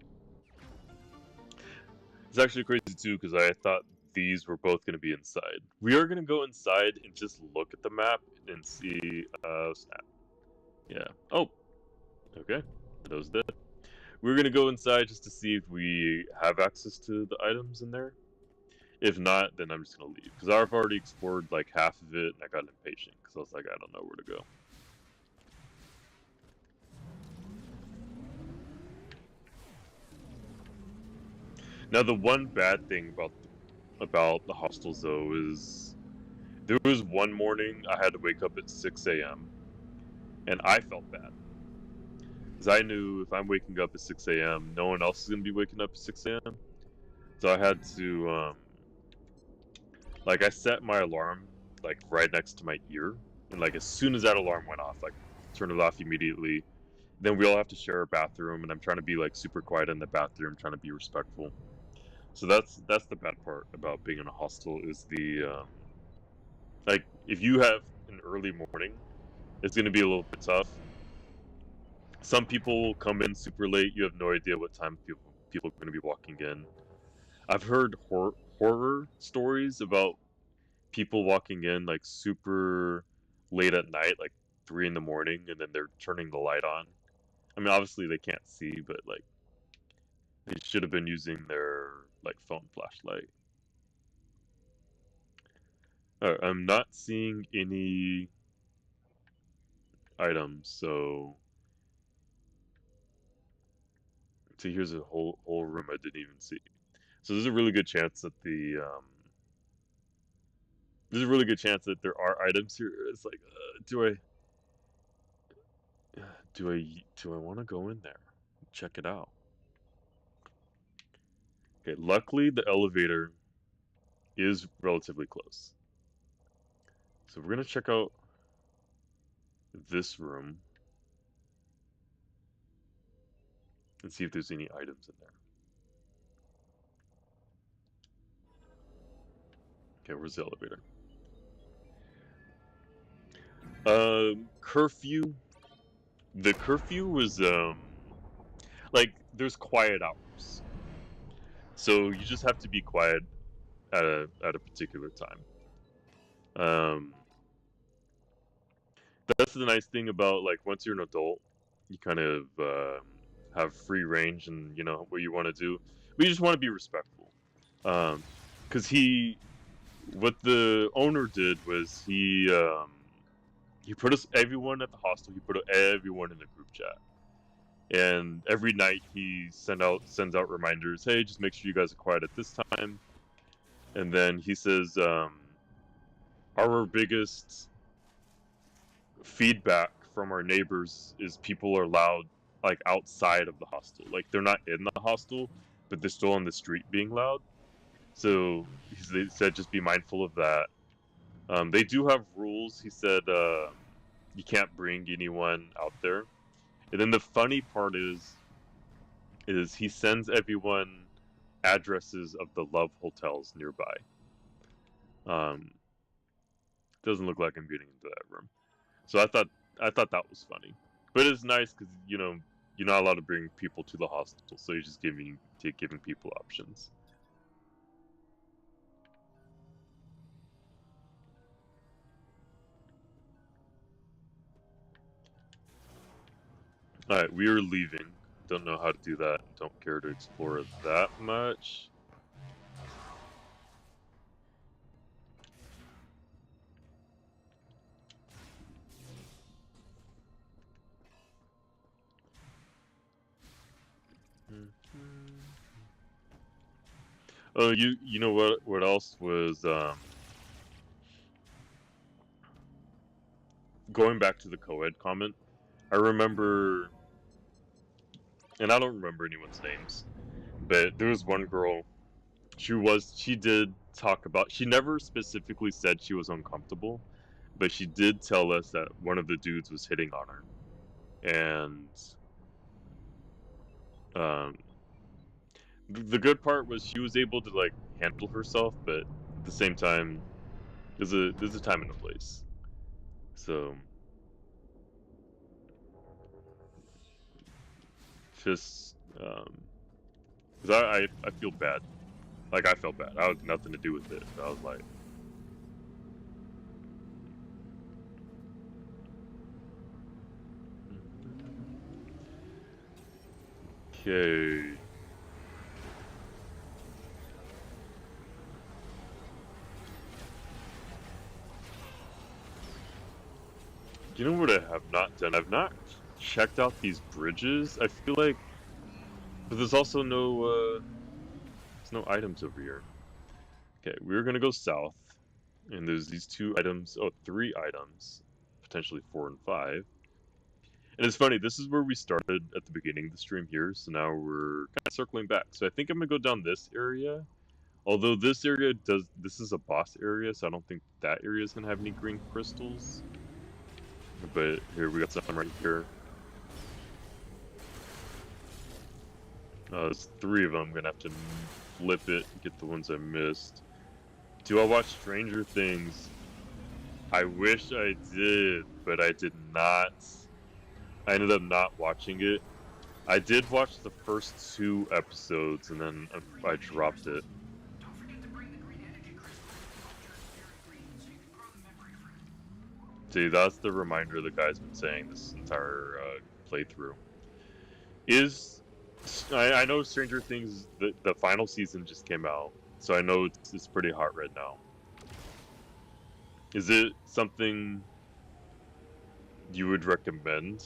It's actually crazy too, because I thought these were both going to be inside. We are going to go inside and just look at the map and see, snap. Yeah. Oh, okay. Those dead. We're going to go inside just to see if we have access to the items in there. If not, then I'm just going to leave. Because I've already explored like half of it, and I got impatient, because I was like, I don't know where to go. Now, the one bad thing about the hostels, though, is there was one morning I had to wake up at 6 a.m. and I felt bad. Because I knew if I'm waking up at 6 a.m., no one else is going to be waking up at 6 a.m. So I had to, like, I set my alarm, like, right next to my ear. And, like, as soon as that alarm went off, like, turn it off immediately. Then we all have to share a bathroom, and I'm trying to be, like, super quiet in the bathroom, trying to be respectful. So that's the bad part about being in a hostel is the, like, if you have an early morning, it's going to be a little bit tough. Some people come in super late. You have no idea what time people are going to be walking in. I've heard horror stories about people walking in like super late at night, like 3 in the morning, and then they're turning the light on. I mean, obviously they can't see, but like they should have been using their like phone flashlight. I'm not seeing any items, so here's a whole room I didn't even see. So there's a really good chance that there's a really good chance that there are items here. It's like, do I want to go in there, check it out? Okay, luckily the elevator is relatively close. So we're gonna check out this room and see if there's any items in there. Okay, where's the elevator? Curfew. The curfew was like there's quiet hours, so you just have to be quiet at a particular time. Um, that's the nice thing about like once you're an adult, you kind of have free range and you know what you want to do, but you just want to be respectful. Because what the owner did was he put us everyone at the hostel. He put everyone in the group chat, and every night he sends out reminders. Hey, just make sure you guys are quiet at this time. And then he says, our biggest feedback from our neighbors is people are loud, like outside of the hostel. Like they're not in the hostel, but they're still on the street being loud. So they said just be mindful of that. They do have rules. He said you can't bring anyone out there. And then the funny part is he sends everyone addresses of the love hotels nearby. Doesn't look like I'm getting into that room. So I thought that was funny, but it's nice because you know you're not allowed to bring people to the hostel, so you're just giving people options. All right, we are leaving. Don't know how to do that. Don't care to explore that much. Oh, you know what else was going back to the co-ed comment. I remember, and I don't remember anyone's names, but there was one girl. She did talk about. She never specifically said she was uncomfortable, but she did tell us that one of the dudes was hitting on her, and um, the good part was she was able to like handle herself, but at the same time, there's a time and a place. So just 'cause I feel bad. Like I felt bad. I had nothing to do with it. I was like, okay. You know what I have not done? I've not checked out these bridges. I feel like, but there's also there's no items over here. Okay, we're gonna go south, and there's these two items. Oh, three items, potentially four and five. And it's funny. This is where we started at the beginning of the stream here. So now we're kind of circling back. So I think I'm gonna go down this area. Although this area this is a boss area, so I don't think that area is gonna have any green crystals. But here we got some right here. There's three of them. I'm gonna have to flip it and get the ones I missed. Do I watch Stranger Things? I wish I did, but I did not. I ended up not watching it. I did watch the first two episodes and then I dropped it. See, that's the reminder the guy's been saying this entire playthrough. I know Stranger Things, the final season just came out, so I know it's pretty hot right now. Is it something you would recommend?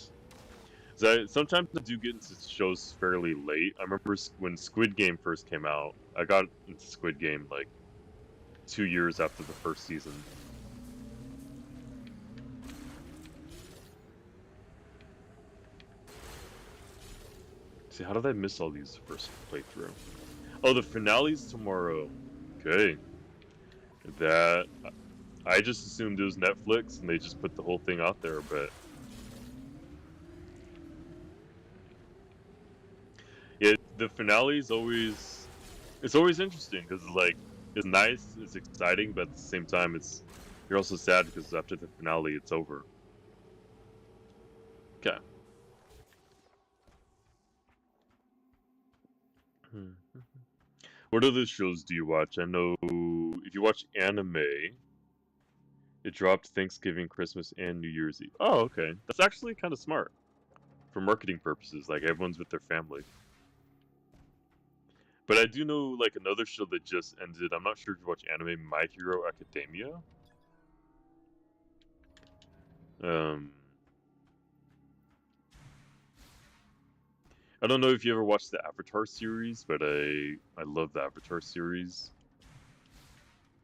Sometimes I do get into shows fairly late. I remember when Squid Game first came out, I got into Squid Game like 2 years after the first season. See, how did I miss all these first playthrough? Oh, the finale's tomorrow. Okay. That I just assumed it was Netflix and they just put the whole thing out there, but yeah, the finale's always it's always interesting because like it's nice, it's exciting, but at the same time you're also sad because after the finale it's over. Okay. What other shows do you watch? I know if you watch anime, it dropped Thanksgiving, Christmas, and New Year's Eve. Oh, okay. That's actually kind of smart for marketing purposes. Like everyone's with their family. But I do know like another show that just ended. I'm not sure if you watch anime, My Hero Academia. Um, I don't know if you ever watched the Avatar series, but I love the Avatar series.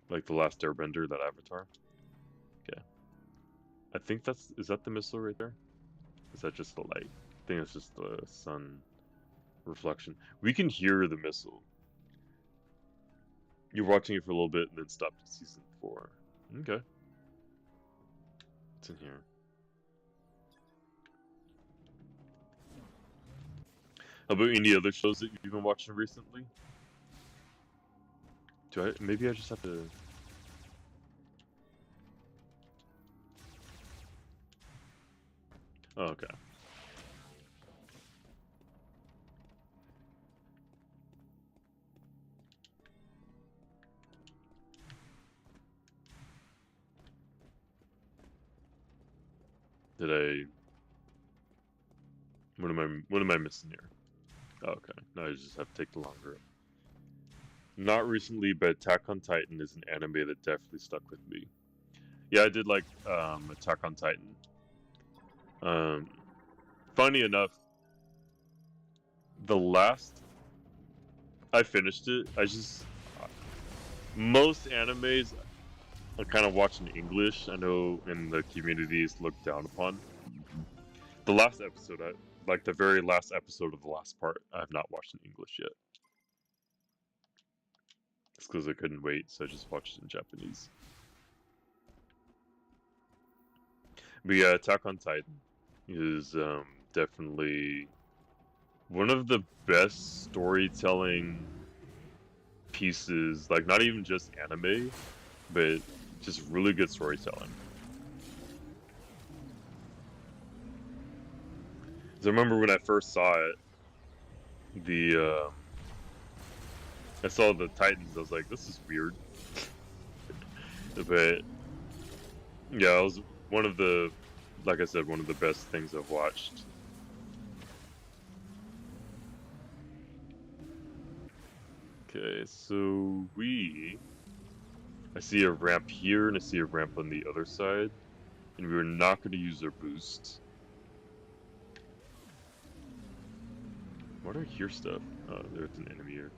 Like the Last Airbender, that Avatar. Okay. I think is that the missile right there? Is that just the light? I think it's just the sun reflection. We can hear the missile. You're watching it for a little bit and then stopped at season 4. Okay. It's in here. How about any other shows that you've been watching recently? Maybe I just have to... Oh, okay. Did I... What am I missing here? Oh, okay. No, I just have to take the longer. Not recently, but Attack on Titan is an anime that definitely stuck with me. Yeah, I did like Attack on Titan. Funny enough, I finished it. Most animes I kind of watch in English. I know in the community is looked down upon. The last episode, like the very last episode of the last part, I have not watched in English yet. It's because I couldn't wait, so I just watched it in Japanese. But yeah, Attack on Titan is definitely one of the best storytelling pieces, like not even just anime, but just really good storytelling. I remember when I first saw it, I saw the Titans. I was like, "This is weird," but yeah, it was one of the, like I said, one of the best things I've watched. Okay, so I see a ramp here and I see a ramp on the other side, and we're not going to use our boost. Why do I hear stuff? Oh, there's an enemy here.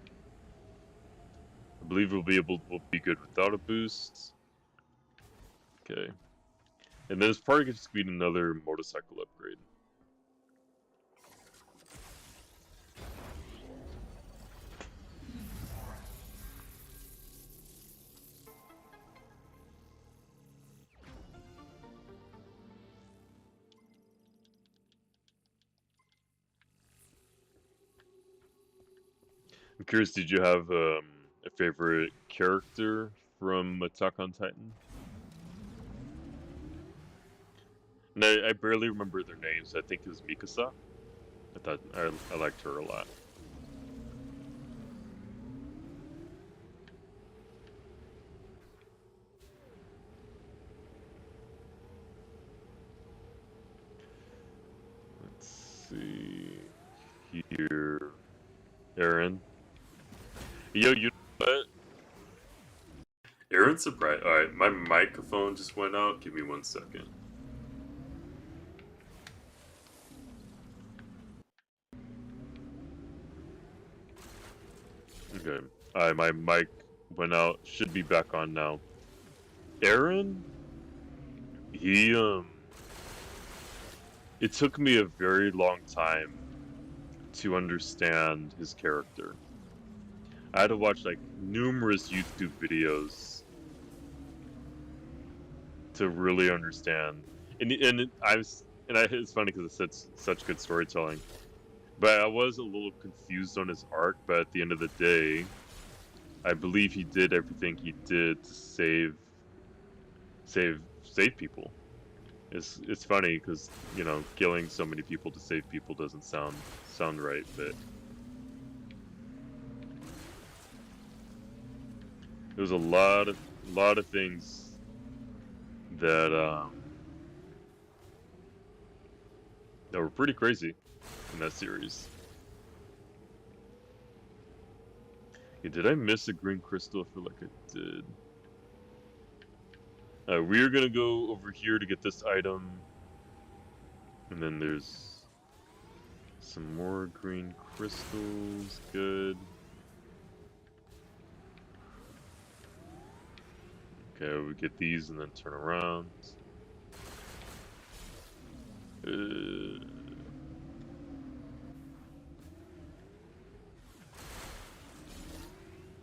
I believe we'll be good without a boost. Okay. And then it's probably going to be another motorcycle upgrade. I'm curious, did you have a favorite character from Attack on Titan? No, I barely remember their names. I think it was Mikasa. I liked her a lot. Let's see here, Aaron. Yo, you know what? Aaron's surprised. All right, my microphone just went out. Give me 1 second. Okay. Alright, my mic went out. Should be back on now. Aaron, he it took me a very long time to understand his character. I had to watch like numerous YouTube videos to really understand. It's funny because it said such good storytelling, but I was a little confused on his arc. But at the end of the day, I believe he did everything he did to save people. It's funny because killing so many people to save people doesn't sound right, but there was a lot of things that that were pretty crazy in that series. Okay, did I miss a green crystal? I feel like I did. We're gonna go over here to get this item, and then there's some more green crystals. Good. Okay, we get these and then turn around.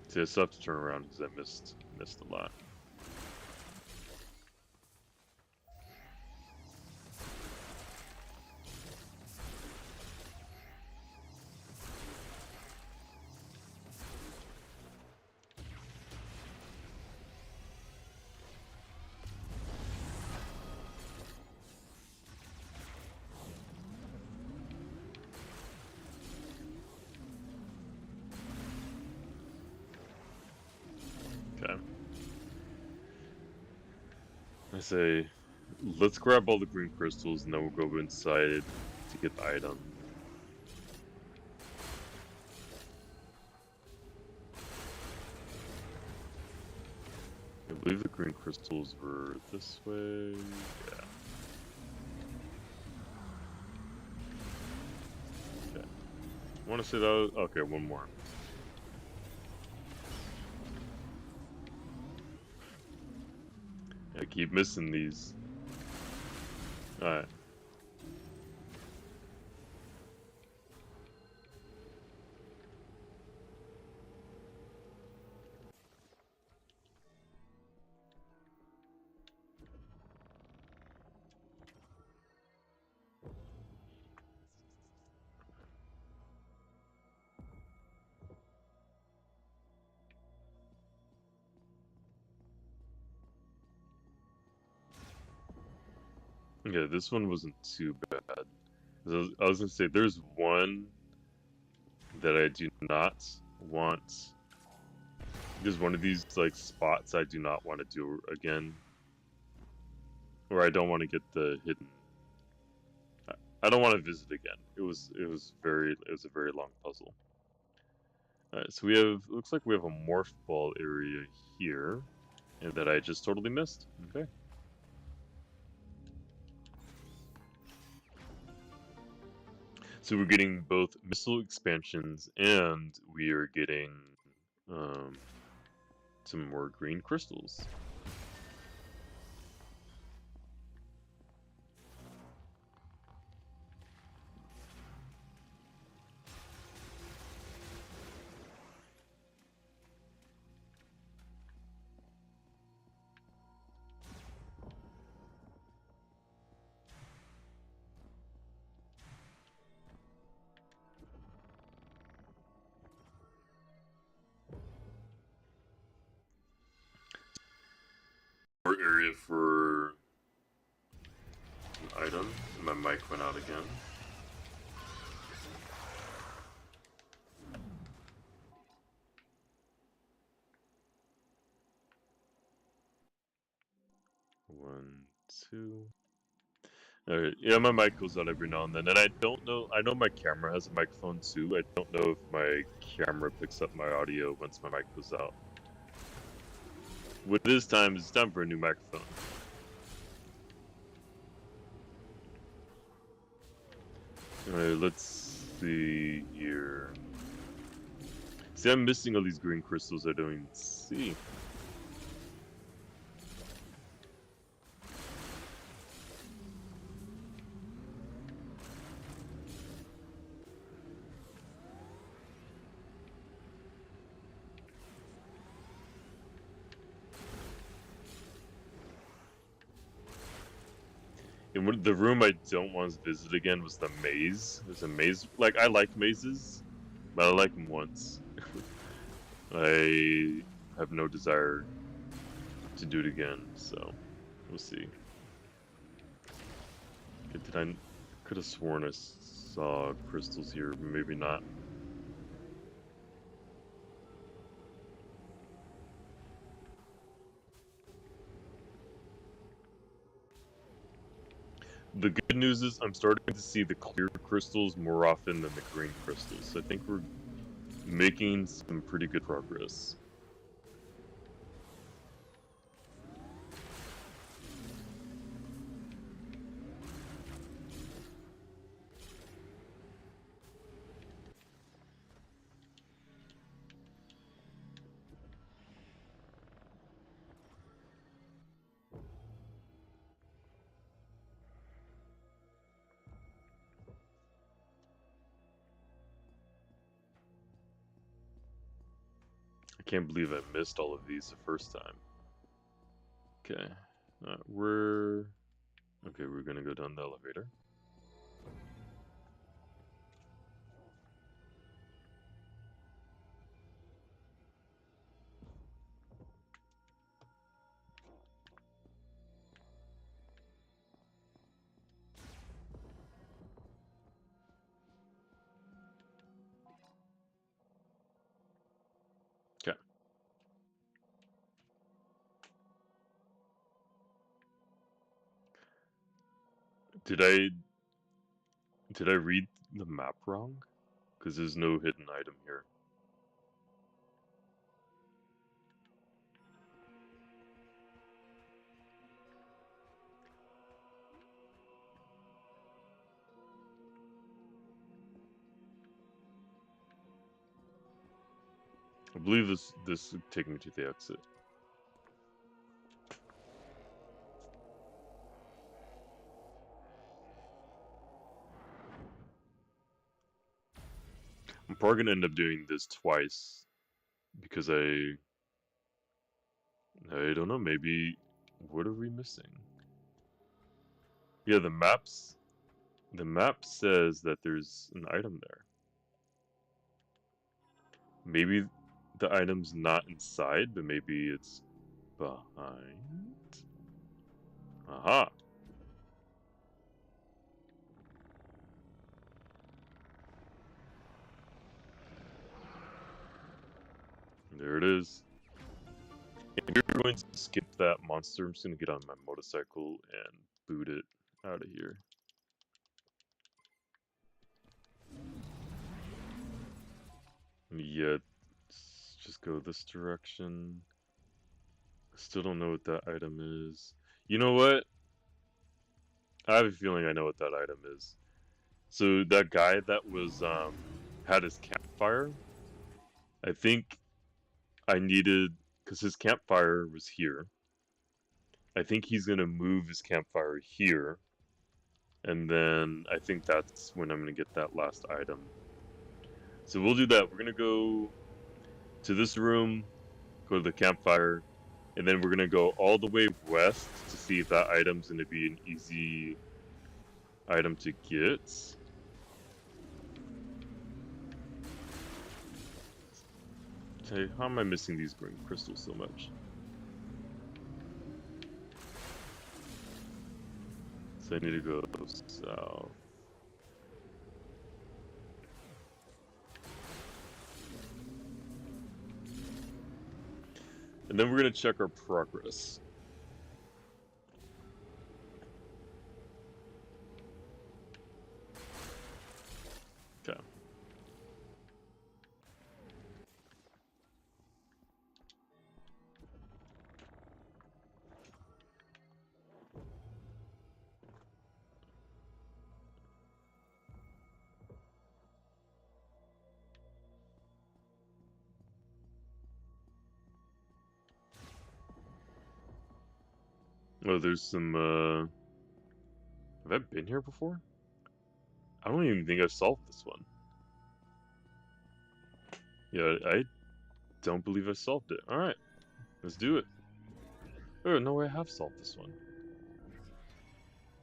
See, I still have to turn around because I missed a lot. Okay. I say, let's grab all the green crystals and then we'll go inside to get the item. I believe the green crystals were this way. Yeah. Okay. I want to say that. Okay, one more. I keep missing these. Alright. Okay, this one wasn't too bad. I was gonna say, there's one that I do not want. There's one of these like spots I do not want to do again, or I don't want to get the hidden. I don't want to visit again. It was a very long puzzle. Alright, so looks like we have a morph ball area here, and that I just totally missed. Okay. So we're getting both missile expansions, and we are getting some more green crystals. More area for an item. My mic went out again. One, two. Alright, yeah, my mic goes out every now and then, and I don't know. I know my camera has a microphone too. I don't know if my camera picks up my audio once my mic goes out. With this time, it's time for a new microphone. Alright, let's see here. See, I'm missing all these green crystals I don't even see. And the room I don't want to visit again was the maze. There's a maze. Like, I like mazes, but I like them once. I have no desire to do it again, so we'll see. I could have sworn I saw crystals here, maybe not. The good news is I'm starting to see the clear crystals more often than the green crystals, so I think we're making some pretty good progress. I can't believe I missed all of these the first time. Okay, we're gonna go down the elevator. Okay. Did I read the map wrong? Because there's no hidden item here. I believe this would take me to the exit. I'm probably gonna end up doing this twice because I don't know, maybe what are we missing? Yeah, the map says that there's an item there. Maybe the item's not inside, but maybe it's behind. Aha. There it is. If you're going to skip that monster, I'm just gonna get on my motorcycle and boot it out of here. Yeah, let's just go this direction. Still don't know what that item is. You know what? I have a feeling I know what that item is. So that guy that was had his campfire, I think I needed because his campfire was here. I think he's gonna move his campfire here, and then I think that's when I'm gonna get that last item. So we'll do that. We're gonna go to this room, go to the campfire, and then we're gonna go all the way west to see if that item's gonna be an easy item to get. Hey, how am I missing these green crystals so much? So I need to go south. And then we're gonna check our progress. Okay. Oh, there's some, have I been here before? I don't even think I've solved this one. Yeah, I don't believe I solved it. Alright, let's do it. Oh, no, I have solved this one.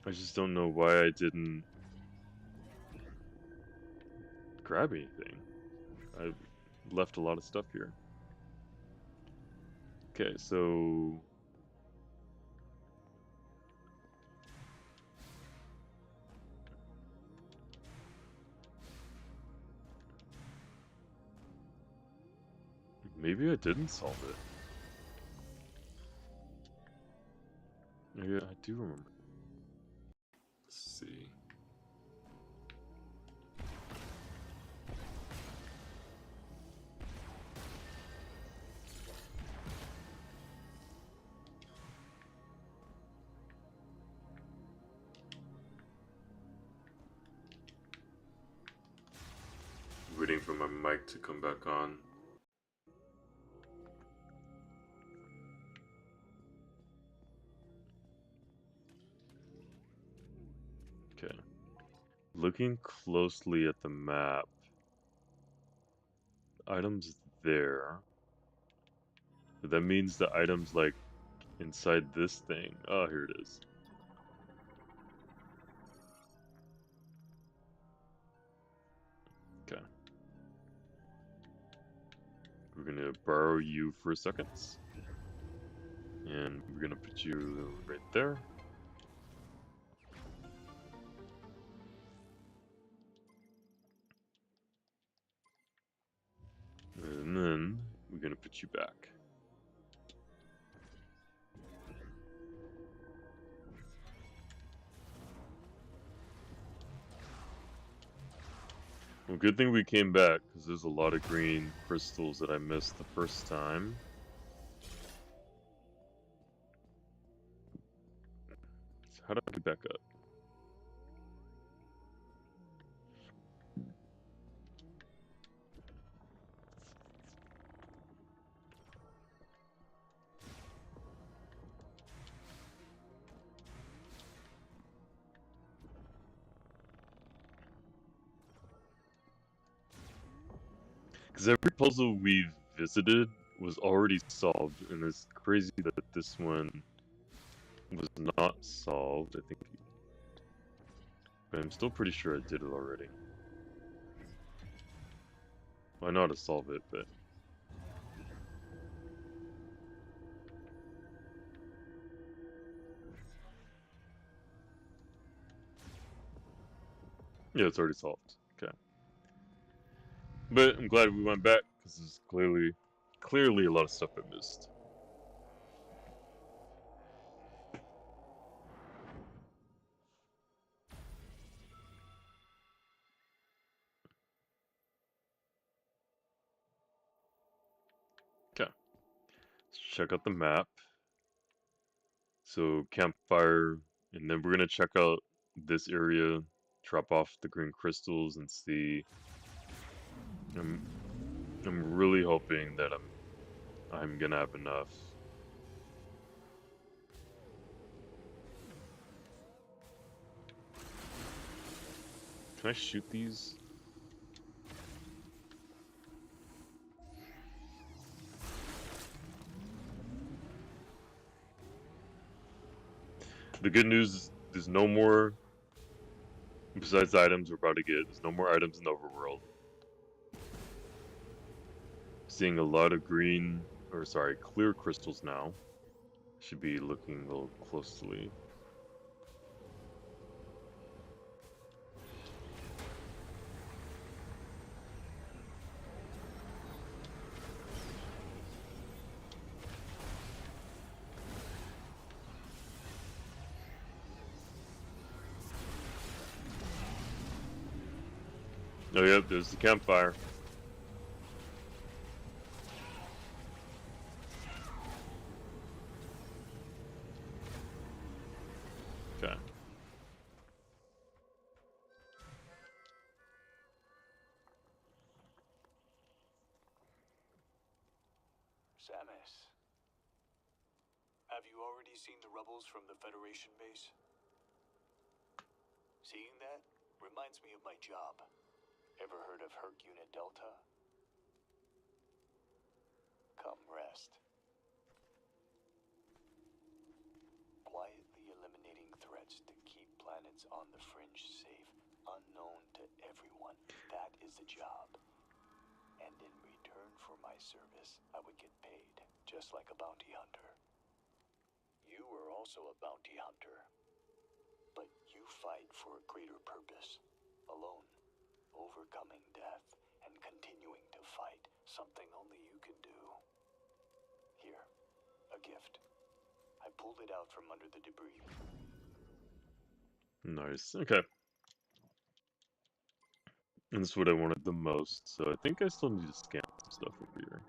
I just don't know why I didn't grab anything. I left a lot of stuff here. Okay, so maybe I didn't solve it. Yeah, I do remember. Let's see. Waiting for my mic to come back on. Okay. Looking closely at the map, items there. But that means the items like inside this thing. Oh, here it is. Okay. We're gonna borrow you for a second. And we're gonna put you right there. And then we're gonna put you back. Well, good thing we came back, because there's a lot of green crystals that I missed the first time. So how do I get back up? Because every puzzle we've visited was already solved, and it's crazy that this one was not solved, I think. But I'm still pretty sure I did it already. Well, I know how to solve it, but... yeah, it's already solved. Okay. But I'm glad we went back, because there's clearly a lot of stuff I missed. Okay. Let's check out the map. So, campfire, and then we're gonna check out this area, drop off the green crystals, and see. I'm really hoping that I'm gonna have enough. Can I shoot these? The good news is there's no more, besides the items we're about to get, there's no more items in the overworld. Seeing a lot of clear crystals now. Should be looking a little closely. Oh, yep, there's the campfire. Okay. Samus, have you already seen the rebels from the Federation base? Seeing that reminds me of my job. Ever heard of Herc Unit Delta? Come rest. Quietly eliminating threats to keep planets on the fringe safe, unknown to everyone. That is the job. And in return for my service, I would get paid, just like a bounty hunter. You are also a bounty hunter. But you fight for a greater purpose. Alone. Overcoming death and continuing to fight. Something only you can do. Here. A gift. I pulled it out from under the debris. Nice. Okay. And this is what I wanted the most, so I think I still need to scan some stuff over here.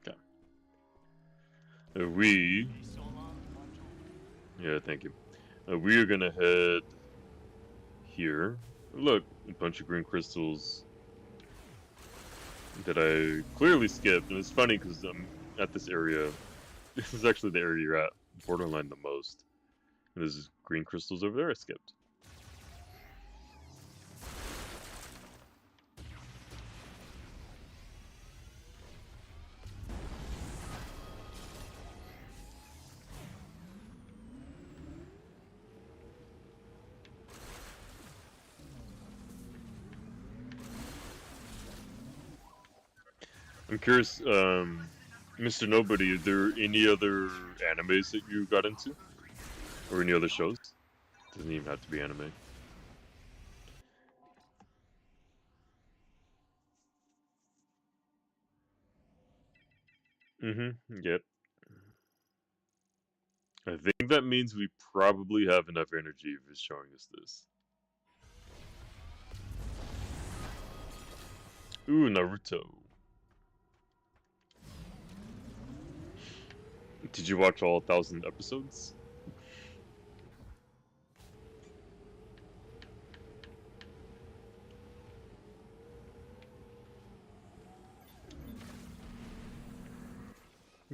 Okay. Yeah, thank you. We are gonna head here. Look, a bunch of green crystals that I clearly skipped, and it's funny because I'm at this area. This is actually the area you're at, borderline the most. And there's green crystals over there I skipped. I'm curious, Mr. Nobody, are there any other animes that you got into? Or any other shows? Doesn't even have to be anime. Mm-hmm, yep. I think that means we probably have enough energy if it's showing us this. Ooh, Naruto. Did you watch all 1,000 episodes?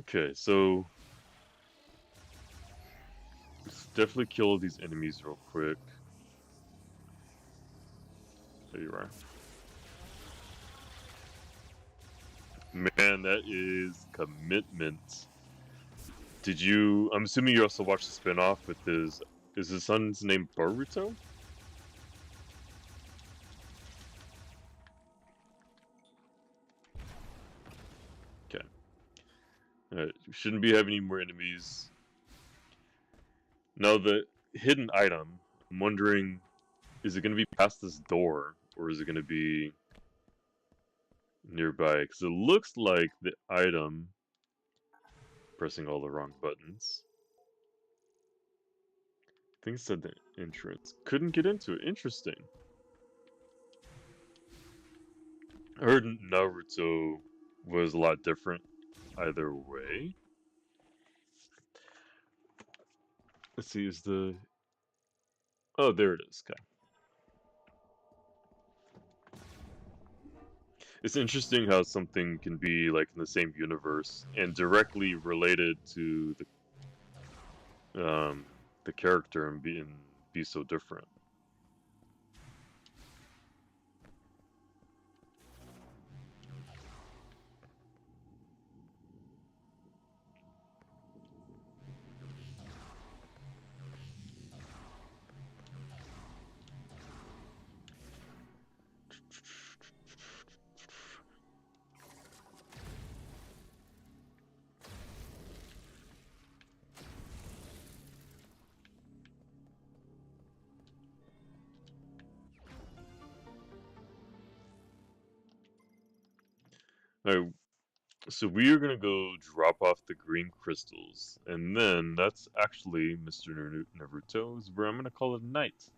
Okay, so let's definitely kill these enemies real quick. There you are. Man, that is commitment. Did you? I'm assuming you also watched the spin-off with his. Is his son's name Boruto? Okay. Shouldn't be having any more enemies. Now the hidden item. I'm wondering, is it going to be past this door, or is it going to be nearby? Because it looks like the item. Pressing all the wrong buttons. I think it said the entrance. Couldn't get into it. Interesting. I heard Naruto was a lot different either way. Let's see, is the... Oh, there it is. Okay. It's interesting how something can be like in the same universe and directly related to the character and be so different. Alright, so we are gonna go drop off the green crystals, and then that's actually Mr. Naruto's where I'm gonna call it a night.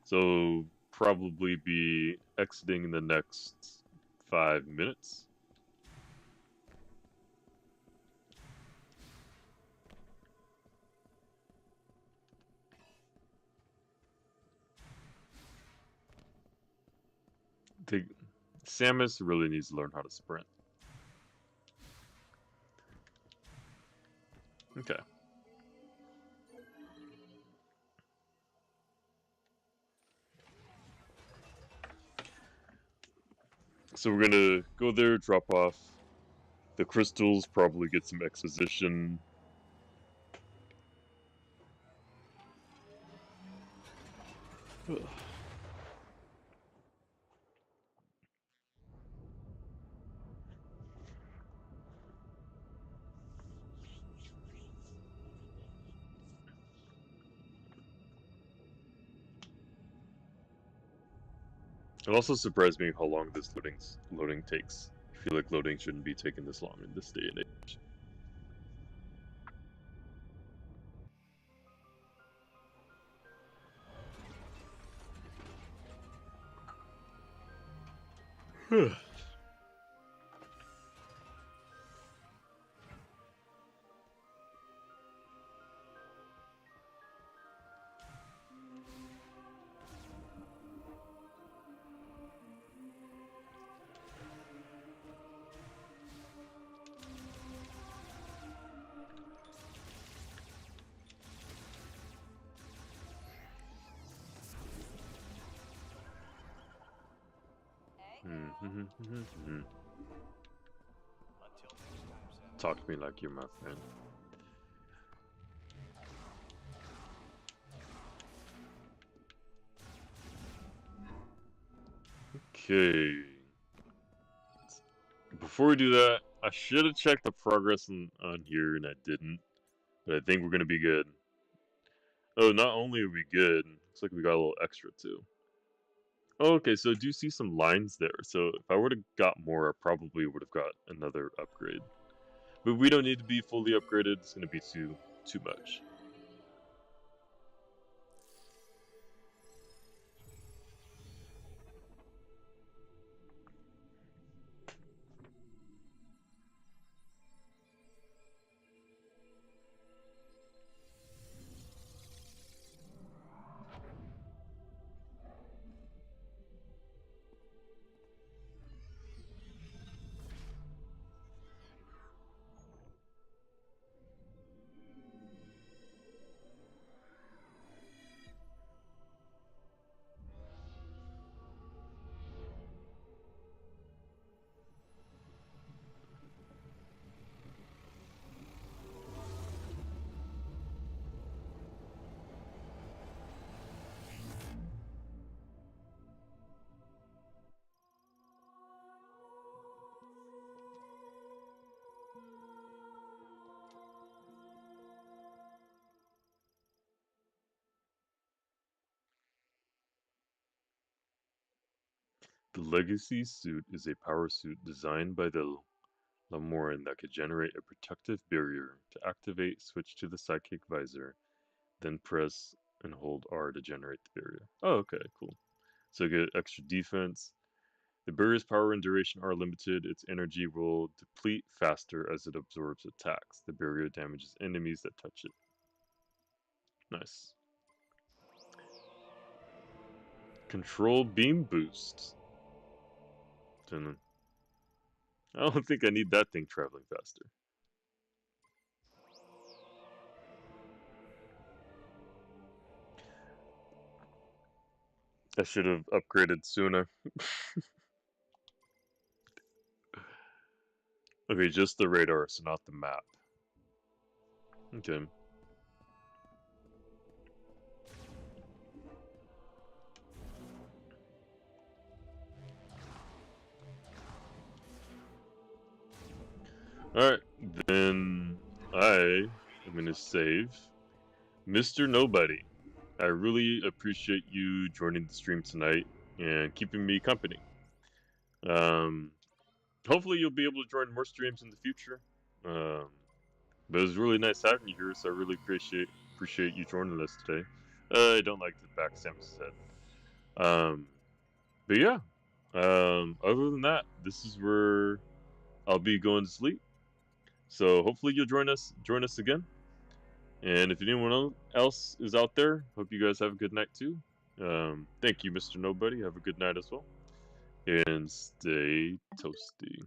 So probably be exiting in the next 5 minutes. Samus really needs to learn how to sprint. Okay. So we're gonna go there, drop off the crystals, probably get some exposition. It also surprised me how long this loading takes. I feel like loading shouldn't be taking this long in this day and age. Talk to me like you're my friend. Okay. Before we do that, I should have checked the progress on here, and I didn't. But I think we're gonna be good. Oh, not only are we good, looks like we got a little extra too. Oh, okay, so I do see some lines there. So if I would have got more, I probably would have got another upgrade. But we don't need to be fully upgraded. It's gonna be too much. The Legacy suit is a power suit designed by the Lamoran that could generate a protective barrier. To activate, switch to the Psychic Visor, then press and hold R to generate the barrier. Oh, okay, cool. So get extra defense. The barrier's power and duration are limited. Its energy will deplete faster as it absorbs attacks. The barrier damages enemies that touch it. Nice. Control beam boost. Dun- I don't think I need that thing traveling faster. I should have upgraded sooner. Okay, just the radar, so not the map. Okay. Alright, then I am gonna save. Mr. Nobody, I really appreciate you joining the stream tonight and keeping me company. Um, Hopefully you'll be able to join more streams in the future. Um, but it was really nice having you here, so I really appreciate you joining us today. I don't like to back Sam's head. But yeah. Other than that, this is where I'll be going to sleep. So hopefully you'll join us again. And if anyone else is out there, hope you guys have a good night too. Thank you, Mr. Nobody. Have a good night as well. And stay toasty.